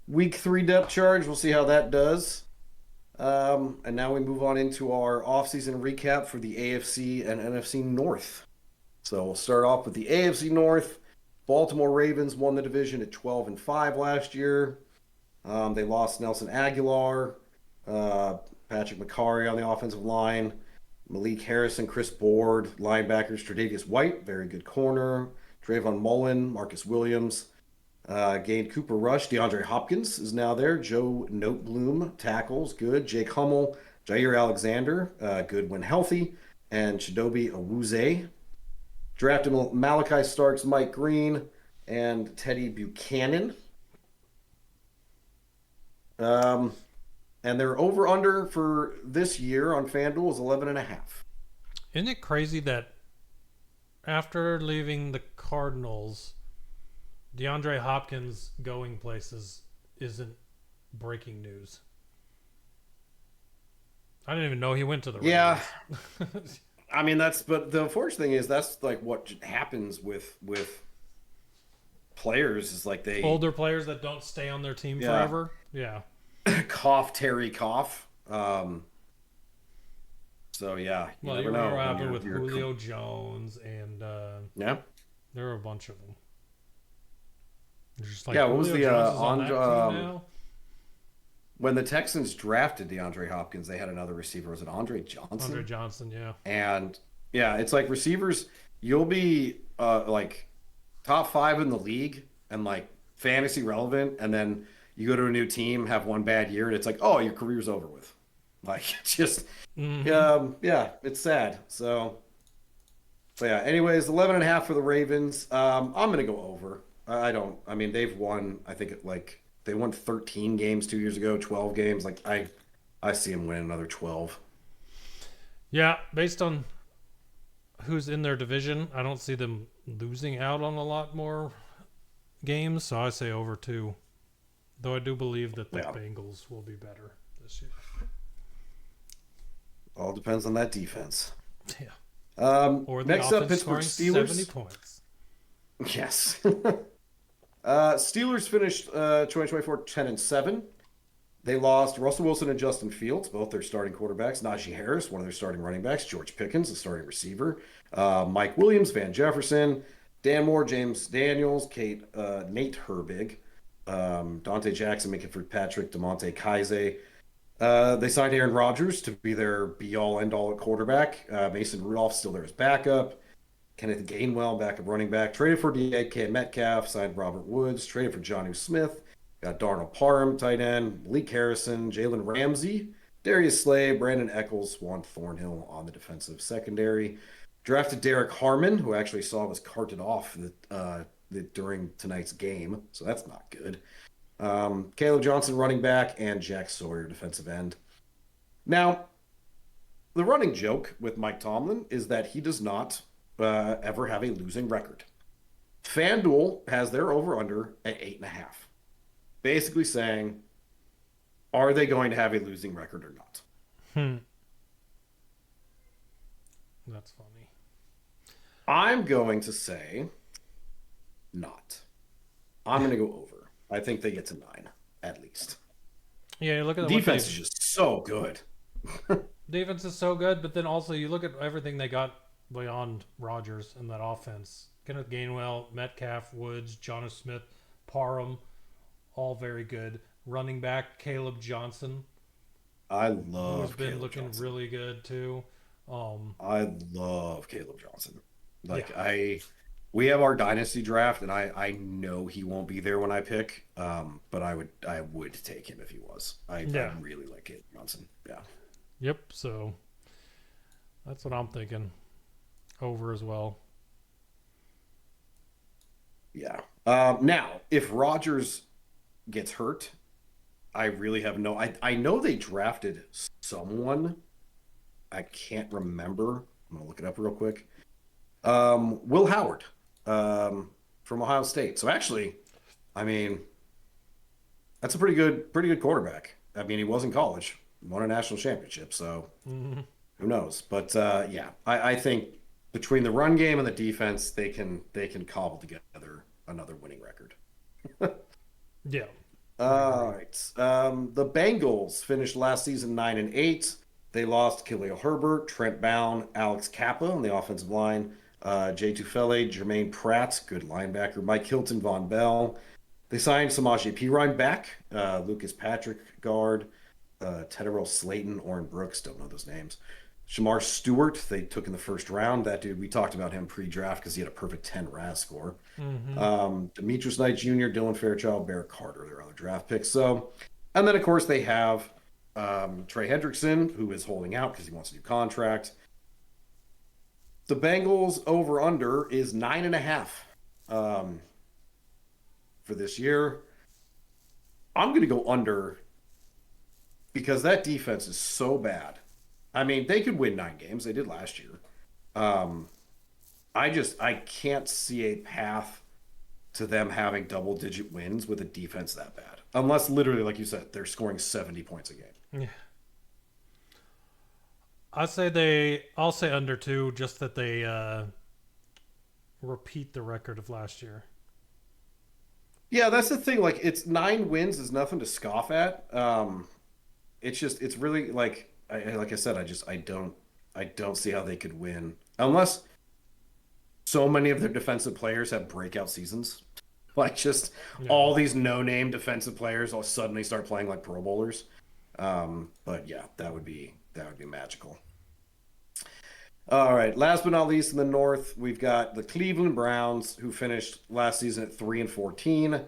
week 3 depth charge. We'll see how that does. And now we move on into our offseason recap for the AFC and NFC North. So we'll start off with the AFC North. Baltimore Ravens won the division at 12-5 last year. They lost Nelson Aguilar, Patrick McCarry on the offensive line, Malik Harrison, Chris Board, linebackers, Tre'Davious White, very good corner, Trayvon Mullen, Marcus Williams, gained Cooper Rush, DeAndre Hopkins is now there, Joe Notebloom, tackles, good, Jake Hummel, Jair Alexander, good when healthy, and Chidobe Awuzie. Drafted Malachi Starks, Mike Green, and Teddy Buchanan. And their over-under for this year on FanDuel is 11.5. Isn't it crazy that after leaving the Cardinals, DeAndre Hopkins going places isn't breaking news? I didn't even know he went to the Raiders. Yeah. I mean, but the unfortunate thing is that's like what happens with players is like older players that don't stay on their team forever. Yeah. Terry cough. So yeah. Well, you remember what happened with Julio Jones and yeah, there were a bunch of them. Just like, yeah, what was the now? When the Texans drafted DeAndre Hopkins, they had another receiver. Was it Andre Johnson? Andre Johnson, yeah. And yeah, it's like receivers, you'll be like top 5 in the league and like fantasy relevant, and then you go to a new team, have one bad year, and it's like, oh, your career's over with. Like, just yeah, it's sad. So yeah. Anyways, 11.5 for the Ravens. I'm gonna go over. I mean, they've won. I think they won 13 games 2 years ago, 12 games. Like I see them winning another 12. Yeah, based on who's in their division, I don't see them losing out on a lot more games. So I say over 2. Though I do believe that the Bengals will be better this year. All depends on that defense. Yeah. Or the next up, Pittsburgh Steelers. 70 points. Yes. Steelers finished 2024 10-7. They lost Russell Wilson and Justin Fields, both their starting quarterbacks. Najee Harris, one of their starting running backs. George Pickens, the starting receiver. Mike Williams, Van Jefferson, Dan Moore, James Daniels, Nate Herbig, Dante Jackson, Minkah Fitzpatrick, DeMonte Kaize. They signed Aaron Rodgers to be their be-all, end-all at quarterback. Mason Rudolph still there as backup. Kenneth Gainwell, backup running back. Traded for DK Metcalf, signed Robert Woods. Traded for Jonnu Smith. Got Darnell Parham, tight end. Malik Harrison, Jalen Ramsey, Darius Slay, Brandon Eccles, Juan Thornhill on the defensive secondary. Drafted Derek Harmon, who I actually saw was carted off during tonight's game, so that's not good. Caleb Johnson, running back, and Jack Sawyer, defensive end. Now, the running joke with Mike Tomlin is that he does not ever have a losing record. FanDuel has their over-under at 8.5. Basically saying, are they going to have a losing record or not? That's funny. I'm going to say not. I'm going to go over. I think they get to 9, at least. Yeah, you look at defense is just so good. Defense is so good, but then also you look at everything they got beyond Rodgers in that offense. Kenneth Gainwell, Metcalf, Woods, Jonnu Smith, Parham, all very good. Running back Caleb Johnson. I love who's been looking Johnson. really good too. I love Caleb Johnson. We have our dynasty draft, and I know he won't be there when I pick. But I would take him if he was. I really like Caleb Johnson. Yeah. Yep. So that's what I'm thinking. Over as well. Yeah. Now, if Rodgers gets hurt, I really have no. I know they drafted someone. I can't remember. I'm gonna look it up real quick. Will Howard, from Ohio State. So actually, I mean, that's a pretty good quarterback. I mean, he was in college, won a national championship. So who knows? But yeah, I think between the run game and the defense, they can cobble together another winning record. Yeah. All right. The Bengals finished last season 9-8. They lost Khalil Herbert, Trent Bound, Alex Kappa on the offensive line, Jay Tufele, Jermaine Pratt, good linebacker, Mike Hilton, Von Bell. They signed Samaje Perine back, Lucas Patrick, guard, Tedderell Slayton, Oren Brooks, don't know those names. Shamar Stewart, they took in the first round. That dude, we talked about him pre-draft because he had a perfect 10 RAS score. Demetrius Knight Jr., Dylan Fairchild, Barrett Carter, their other draft picks. So, and then of course they have Trey Hendrickson, who is holding out because he wants a new contract. The Bengals over-under is 9.5 for this year. I'm going to go under because that defense is so bad. I mean, they could win 9 games. They did last year. I can't see a path to them having double-digit wins with a defense that bad. Unless, literally, like you said, they're scoring 70 points a game. Yeah. I'll say under 2, just that they repeat the record of last year. Yeah, that's the thing. Like, it's 9 wins is nothing to scoff at. It's really like I said, I don't see how they could win unless so many of their defensive players have breakout seasons. Like all these no-name defensive players all suddenly start playing like Pro Bowlers. But yeah, that would be magical. All right, last but not least in the North, we've got the Cleveland Browns, who finished last season at 3-14.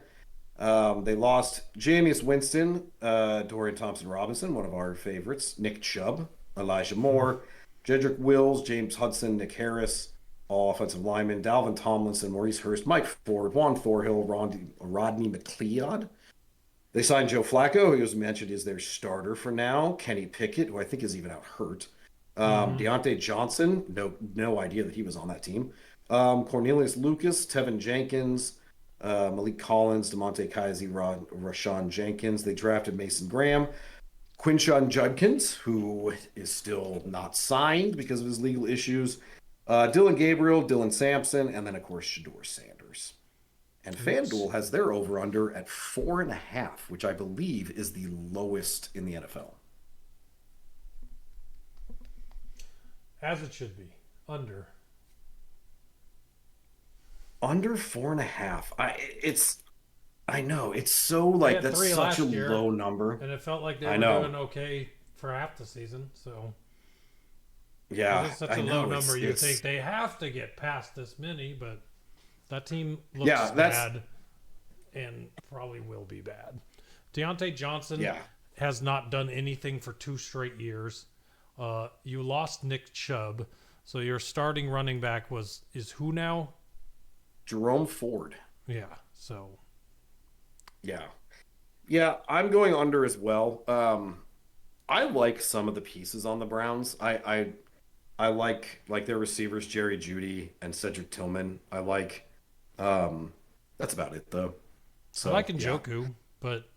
They lost Jameis Winston, Dorian Thompson-Robinson, one of our favorites, Nick Chubb, Elijah Moore, Jedrick Wills, James Hudson, Nick Harris, all offensive linemen, Dalvin Tomlinson, Maurice Hurst, Mike Ford, Juan Thorhill, Rodney McLeod. They signed Joe Flacco, who was mentioned is their starter for now, Kenny Pickett, who I think is even out hurt. Deontay Johnson, no idea that he was on that team. Cornelius Lucas, Tevin Jenkins, Malik Collins, DeMonte Kaiser, Rashawn Jenkins. They drafted Mason Graham, Quinshon Judkins, who is still not signed because of his legal issues, Dylan Gabriel, Dylan Sampson, and then, of course, Shedeur Sanders. And FanDuel has their over-under at 4.5, which I believe is the lowest in the NFL. As it should be. Under. Under 4.5. I know. It's so like that's such a low number. And it felt like they were doing okay for half the season. So yeah, it's such a low number. You think they have to get past this many, but that team looks bad and probably will be bad. Deontay Johnson has not done anything for 2 straight years. You lost Nick Chubb. So your starting running back is who now? Jerome Ford. Yeah. So. Yeah, I'm going under as well. I like some of the pieces on the Browns. I like their receivers, Jerry Jeudy and Cedric Tillman. I like that's about it though. So I like Njoku, but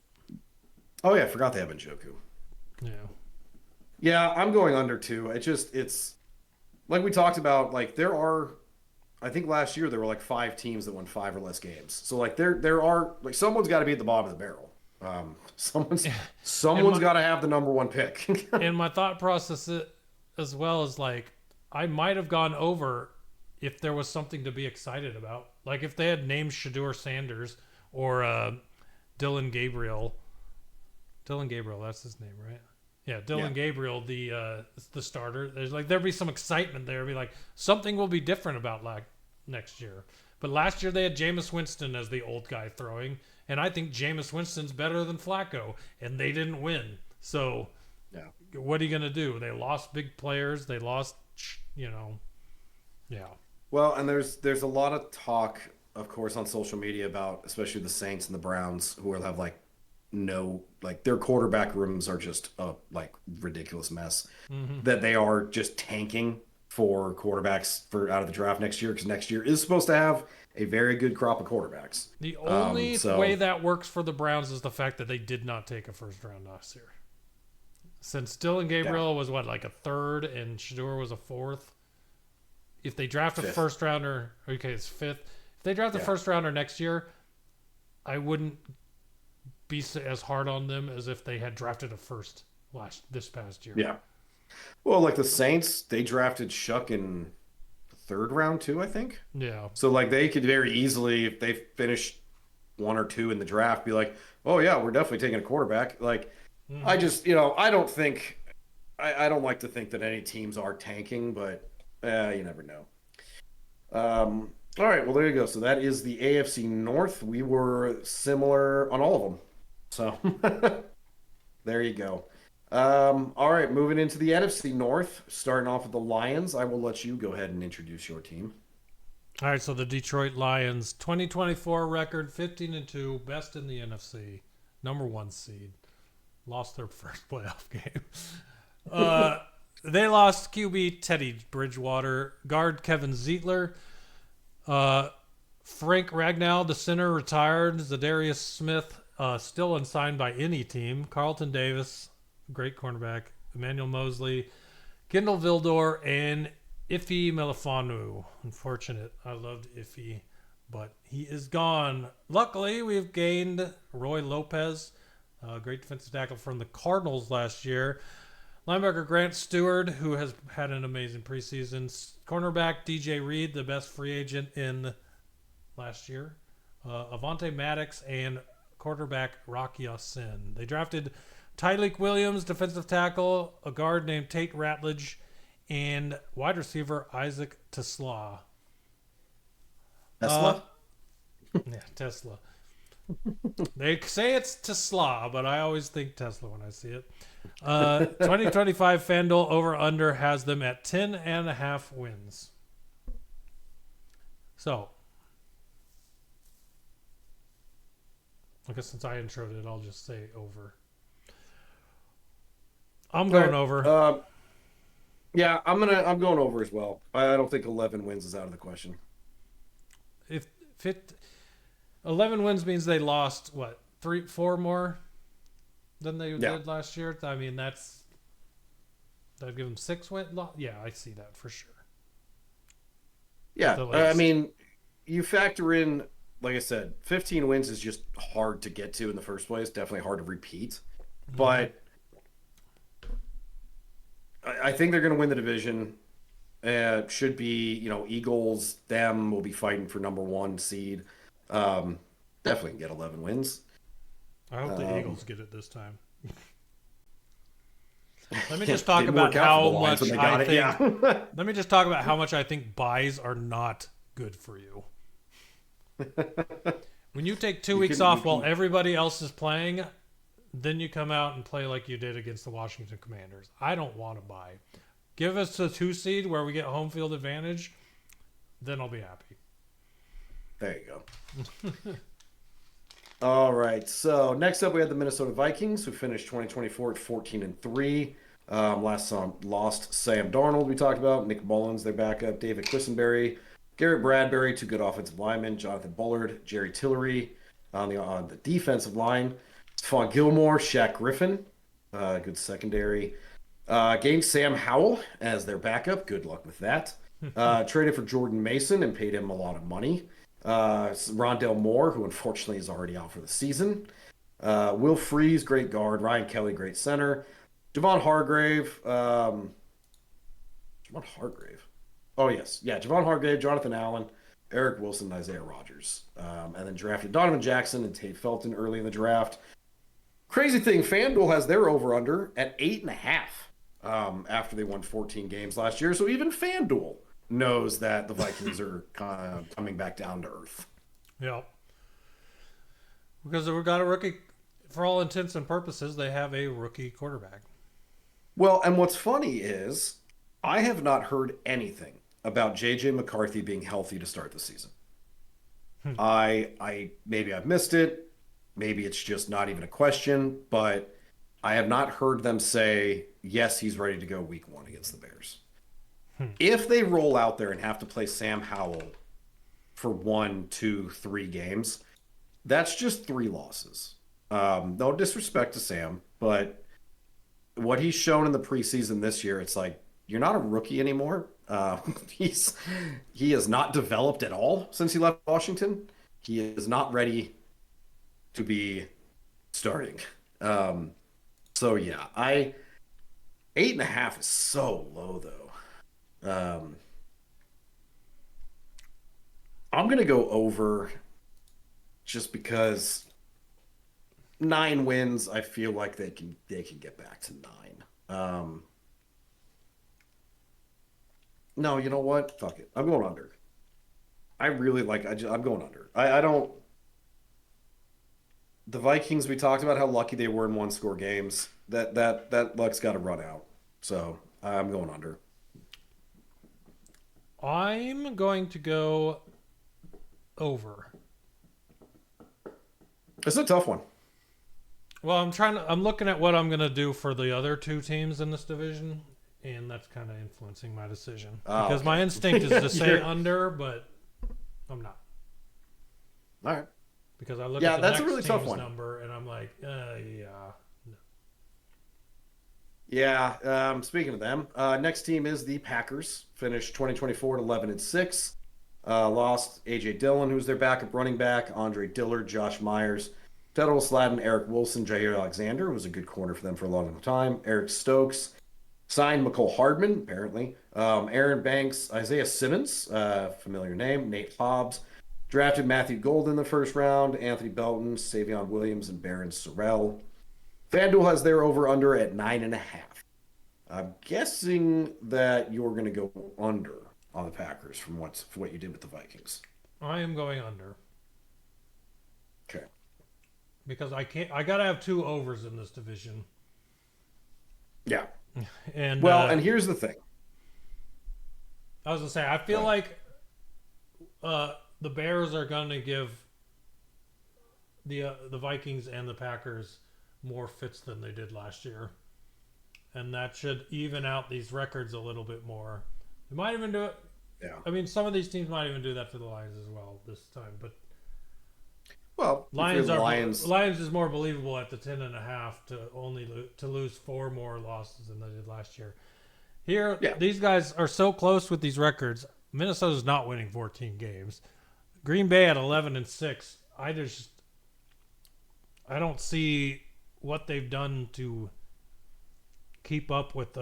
oh yeah, I forgot they have Njoku. Yeah. Yeah, I'm going under too. It's like we talked about, like I think last year there were like 5 teams that won 5 or less games. So like there are like someone's got to be at the bottom of the barrel. Someone's got to have the number 1 pick. And my thought process as well is like I might have gone over if there was something to be excited about. Like if they had named Shedeur Sanders or Dylan Gabriel. Dylan Gabriel, that's his name, right? Yeah, Dylan Gabriel, the starter. There'd be some excitement there. It'd be like something will be different about like next year. But last year they had Jameis Winston as the old guy throwing, and I think Jameis Winston's better than Flacco, and they didn't win. So, what are you gonna do? They lost big players. They lost, Well, and there's a lot of talk, of course, on social media about especially the Saints and the Browns, who will have their quarterback rooms are just a ridiculous mess. Mm-hmm. That they are just tanking for quarterbacks for out of the draft next year, because next year is supposed to have a very good crop of quarterbacks. The only way that works for the Browns is the fact that they did not take a first round last year. Since Dylan Gabriel was a 3rd and Shedeur was a 4th. If they draft a 5th. first rounder, okay, it's 5th. If they draft a first rounder next year, I wouldn't be as hard on them as if they had drafted a first this past year. Yeah. Well, like the Saints, they drafted Shuck in the 3rd round too, I think. Yeah. So they could very easily, if they finish 1 or 2 in the draft, be like, oh yeah, we're definitely taking a quarterback. I just, I don't think, I don't like to think that any teams are tanking, but you never know. All right, well, there you go. So that is the AFC North. We were similar on all of them. So there you go. All right, moving into the NFC North, starting off with the Lions. I will let you go ahead and introduce your team. All right, so the Detroit Lions, 2024 record, 15-2, best in the NFC, number 1 seed. Lost their first playoff game. They lost QB Teddy Bridgewater, guard Kevin Zeitler, Frank Ragnow, the center, retired. Zadarius Smith, still unsigned by any team. Carlton Davis, great cornerback. Emmanuel Mosley, Kendall Vildor, and Ife Melifanu. Unfortunate. I loved Ife, but he is gone. Luckily, we've gained Roy Lopez, great defensive tackle from the Cardinals last year. Linebacker Grant Stewart, who has had an amazing preseason. Cornerback DJ Reed, the best free agent in last year. Avonte Maddox and quarterback Rock Ya-Sin. They drafted Tyleek Williams, defensive tackle, a guard named Tate Ratledge, and wide receiver Isaac Tesla. Tesla? Yeah, Tesla. They say it's Tesla, but I always think Tesla when I see it. 2025 FanDuel over-under has them at 10.5 wins. So, I guess since I introed it, I'll just say over. I'm going over. Yeah, I'm going over as well. I don't think 11 wins is out of the question. If 11 wins means they lost 4 more than they did last year. I mean, that'd give them 6 wins. Yeah, I see that for sure. Yeah, I mean, you factor in, like I said, 15 wins is just hard to get to in the first place. Definitely hard to repeat, but I think they're going to win the division. Should be, Eagles. Them will be fighting for number 1 seed. Definitely can get 11 wins. I hope the Eagles get it this time. Let me just talk about how much I think. Let me just talk about how much I think buys are not good for you. When you take 2 weeks off while everybody else is playing, then you come out and play like you did against the Washington Commanders. I don't want to buy. Give us the 2 seed where we get home field advantage, then I'll be happy. There you go. All right. So next up, we had the Minnesota Vikings, who finished 2024 at 14-3. Last time lost Sam Darnold, we talked about. Nick Mullins, their backup. David Quisenberry. Garrett Bradbury, 2 good offensive linemen. Jonathan Bullard. Jerry Tillery on the defensive line. Stephon Gilmore. Shaq Griffin. Good secondary. Gained Sam Howell as their backup. Good luck with that. Traded for Jordan Mason and paid him a lot of money. Rondell Moore, who unfortunately is already out for the season. Will Freeze, great guard. Ryan Kelly, great center. Javon Hargrave. Javon Hargrave. Oh, yes. Yeah, Javon Hargrave, Jonathan Allen, Eric Wilson, and Isaiah Rodgers. And then drafted Donovan Jackson and Tate Felton early in the draft. Crazy thing, FanDuel has their over-under at 8.5 after they won 14 games last year. So even FanDuel knows that the Vikings are kind of coming back down to earth. Yeah. Because we've got a rookie, for all intents and purposes, they have a rookie quarterback. Well, and what's funny is I have not heard anything about J.J. McCarthy being healthy to start the season. I maybe I've missed it. Maybe it's just not even a question, but I have not heard them say, yes, he's ready to go week 1 against the Bears. If they roll out there and have to play Sam Howell for 1, 2, 3 games, that's just 3 losses. No disrespect to Sam, but what he's shown in the preseason this year, it's like, you're not a rookie anymore. He has not developed at all since he left Washington. He is not ready to be starting. So yeah, 8.5 is so low though. I'm gonna go over just because 9 wins. I feel like they can get back to 9. No, you know what? Fuck it. I'm going under. I really like. I'm going under. I don't. The Vikings. We talked about how lucky they were in 1-score games. That luck's got to run out. So I'm going under. I'm going to go over. It's a tough one. Well, I'm looking at what I'm going to do for the other 2 teams in this division, and that's kind of influencing my decision. Because my instinct is to say under, but I'm not. All right. Because I look at the that's next a really tough team's one. number, and I'm like, yeah. No. Yeah. Speaking of them, next team is the Packers. Finished 2024 at 11-6. Lost A.J. Dillon, who's their backup running back, Andre Dillard, Josh Myers, Tedros Sladden, Eric Wilson, Jair Alexander, who was a good corner for them for a long time, Eric Stokes, signed McCole Hardman, apparently, Aaron Banks, Isaiah Simmons, familiar name, Nate Hobbs, drafted Matthew Gold in the first round, Anthony Belton, Savion Williams, and Baron Sorrell. FanDuel has their over-under at 9.5. I'm guessing that you're going to go under on the Packers from what you did with the Vikings. I am going under. Okay. Because I got to have 2 overs in this division. Yeah. And and here's the thing. I was going to say, I feel like the Bears are going to give the Vikings and the Packers more fits than they did last year. And that should even out these records a little bit more. They might even do it. Yeah. I mean, some of these teams might even do that for the Lions as well this time. But Lions Lions is more believable at the 10.5 to lose 4 more losses than they did last year. Here, These guys are so close with these records. Minnesota's not winning 14 games. Green Bay at 11-6. I don't see what they've done to keep up with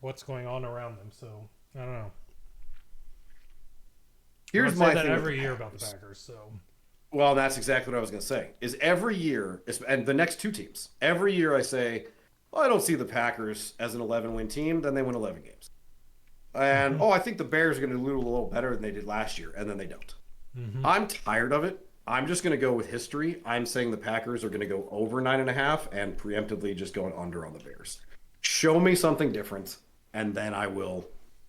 what's going on around them. So I don't know. Here's my thing every year about the Packers. So, well, that's exactly what I was going to say. Is every year, and the next 2 teams, every year I say, well, I don't see the Packers as an 11-win team. Then they win 11 games, and I think the Bears are going to do a little better than they did last year, and then they don't. Mm-hmm. I'm tired of it. I'm just going to go with history. I'm saying the Packers are going to go over 9.5 and preemptively just going under on the Bears. Show me something different, and then I will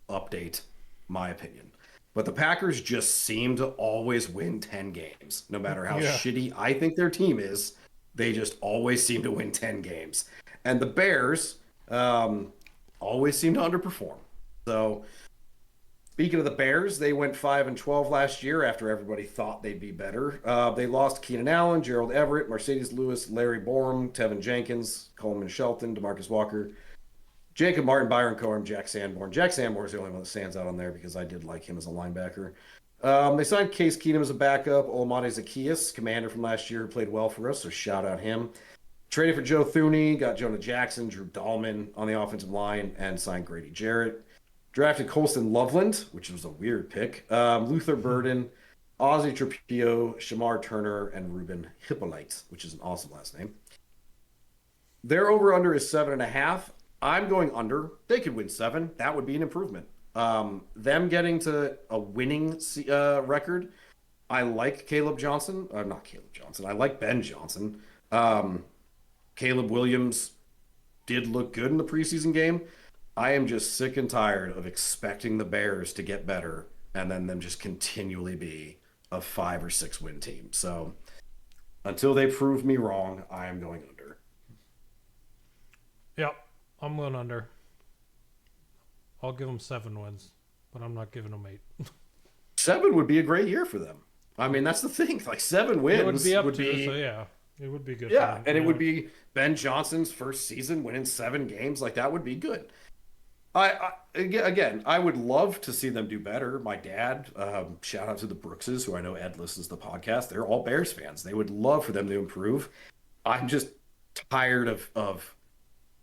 update my opinion. But the Packers just seem to always win 10 games. No matter how shitty I think their team is, they just always seem to win 10 games. And the Bears always seem to underperform. So, speaking of the Bears, they went 5-12 last year after everybody thought they'd be better. They lost Keenan Allen, Gerald Everett, Mercedes Lewis, Larry Borum, Tevin Jenkins, Coleman Shelton, DeMarcus Walker, Jacob Martin, Byron Corum, Jack Sanborn. Jack Sanborn is the only one that stands out on there because I did like him as a linebacker. They signed Case Keenum as a backup. Olamide Zaccheaus, commander from last year, who played well for us, so shout out him. Traded for Joe Thuney, got Jonah Jackson, Drew Dahlman on the offensive line, and signed Grady Jarrett. Drafted Colston Loveland, which was a weird pick. Luther Burden, Ozzie Trapio, Shamar Turner, and Ruben Hippolyte, which is an awesome last name. Their over-under is 7.5. I'm going under. They could win 7. That would be an improvement. Them getting to a winning record. I like Caleb Johnson. Not Caleb Johnson. I like Ben Johnson. Caleb Williams did look good in the preseason game. I am just sick and tired of expecting the Bears to get better and then them just continually be a 5 or 6 win team. So until they prove me wrong, I am going under. Yep, I'm going under. I'll give them 7 wins, but I'm not giving them 8. 7 would be a great year for them. I mean, that's the thing. Like 7 wins it would be up to, so yeah, it would be good. Yeah, and it would be Ben Johnson's first season winning 7 games. Like that would be good. I would love to see them do better. My dad, shout out to the Brookses, who I know Ed listens to the podcast. They're all Bears fans. They would love for them to improve. I'm just tired of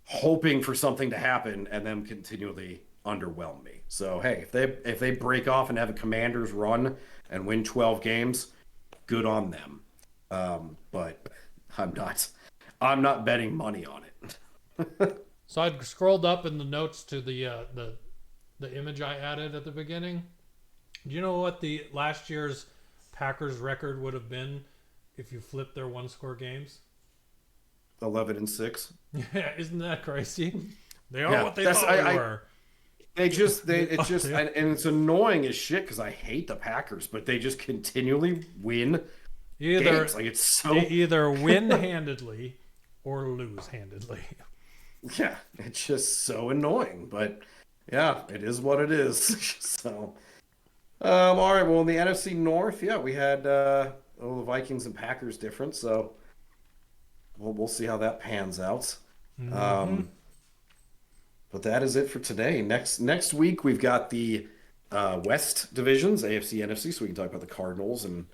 hoping for something to happen and them continually underwhelm me. So hey, if they break off and have a Commanders run and win 12 games, good on them. But I'm not betting money on it. So I scrolled up in the notes to the image I added at the beginning. Do you know what the last year's Packers record would have been if you flipped their 1-score games? 11-6. Yeah, isn't that crazy? They are what they thought they were. And it's annoying as shit because I hate the Packers, but they just continually win games. Like they either win handedly or lose handedly. Yeah, it's just so annoying, but yeah, it is what it is. So, all right. Well, in the NFC North, yeah, we had the Vikings and Packers different, so we'll see how that pans out. Mm-hmm. But that is it for today. Next week we've got the West divisions, AFC, NFC, so we can talk about the Cardinals and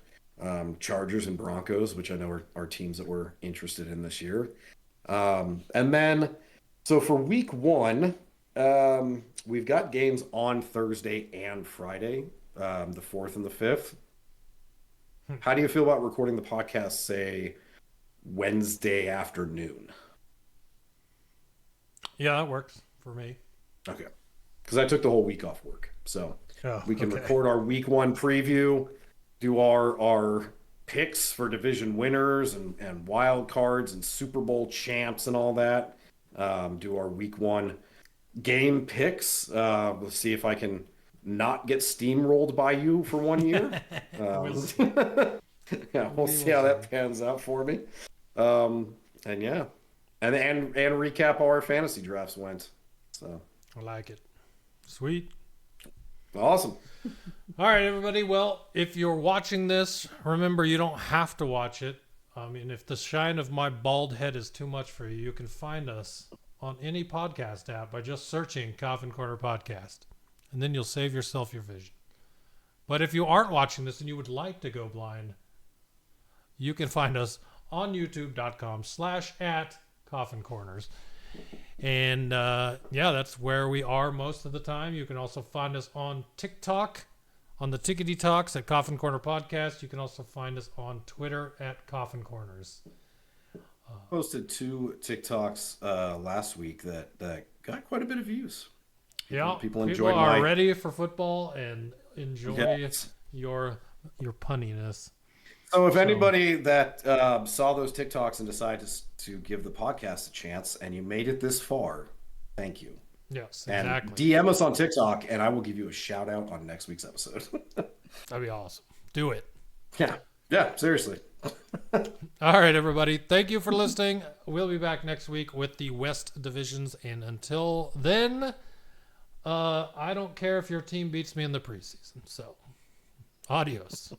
Chargers and Broncos, which I know are teams that we're interested in this year. And then. So for week 1, we've got games on Thursday and Friday, the 4th and the 5th. How do you feel about recording the podcast, say, Wednesday afternoon? Yeah, that works for me. Okay. Because I took the whole week off work. So we can record our week 1 preview, do our picks for division winners and wild cards and Super Bowl champs and all that. Do our week 1 game picks. We'll see if I can not get steamrolled by you for 1 year. Yeah, we'll see how that pans out for me. And recap how our fantasy drafts went. So I like it. Sweet. Awesome. All right, everybody. Well, if you're watching this, remember you don't have to watch it. I mean, if the shine of my bald head is too much for you, you can find us on any podcast app by just searching Coffin Corner Podcast. And then you'll save yourself your vision. But if you aren't watching this and you would like to go blind, you can find us on youtube.com/@Coffin Corners. And that's where we are most of the time. You can also find us on TikTok, on the Tickety Talks at Coffin Corner Podcast. You can also find us on Twitter at Coffin Corners. Posted 2 TikToks last week that got quite a bit of views. People enjoyed are ready for football and enjoy your punniness. So if anybody that saw those TikToks and decided to give the podcast a chance and you made it this far, Thank you. Yes, And exactly. DM us on TikTok, and I will give you a shout out on next week's episode. That'd be awesome. Do it. Yeah, seriously. All right, everybody. Thank you for listening. We'll be back next week with the West divisions. And until then, I don't care if your team beats me in the preseason. So, adios.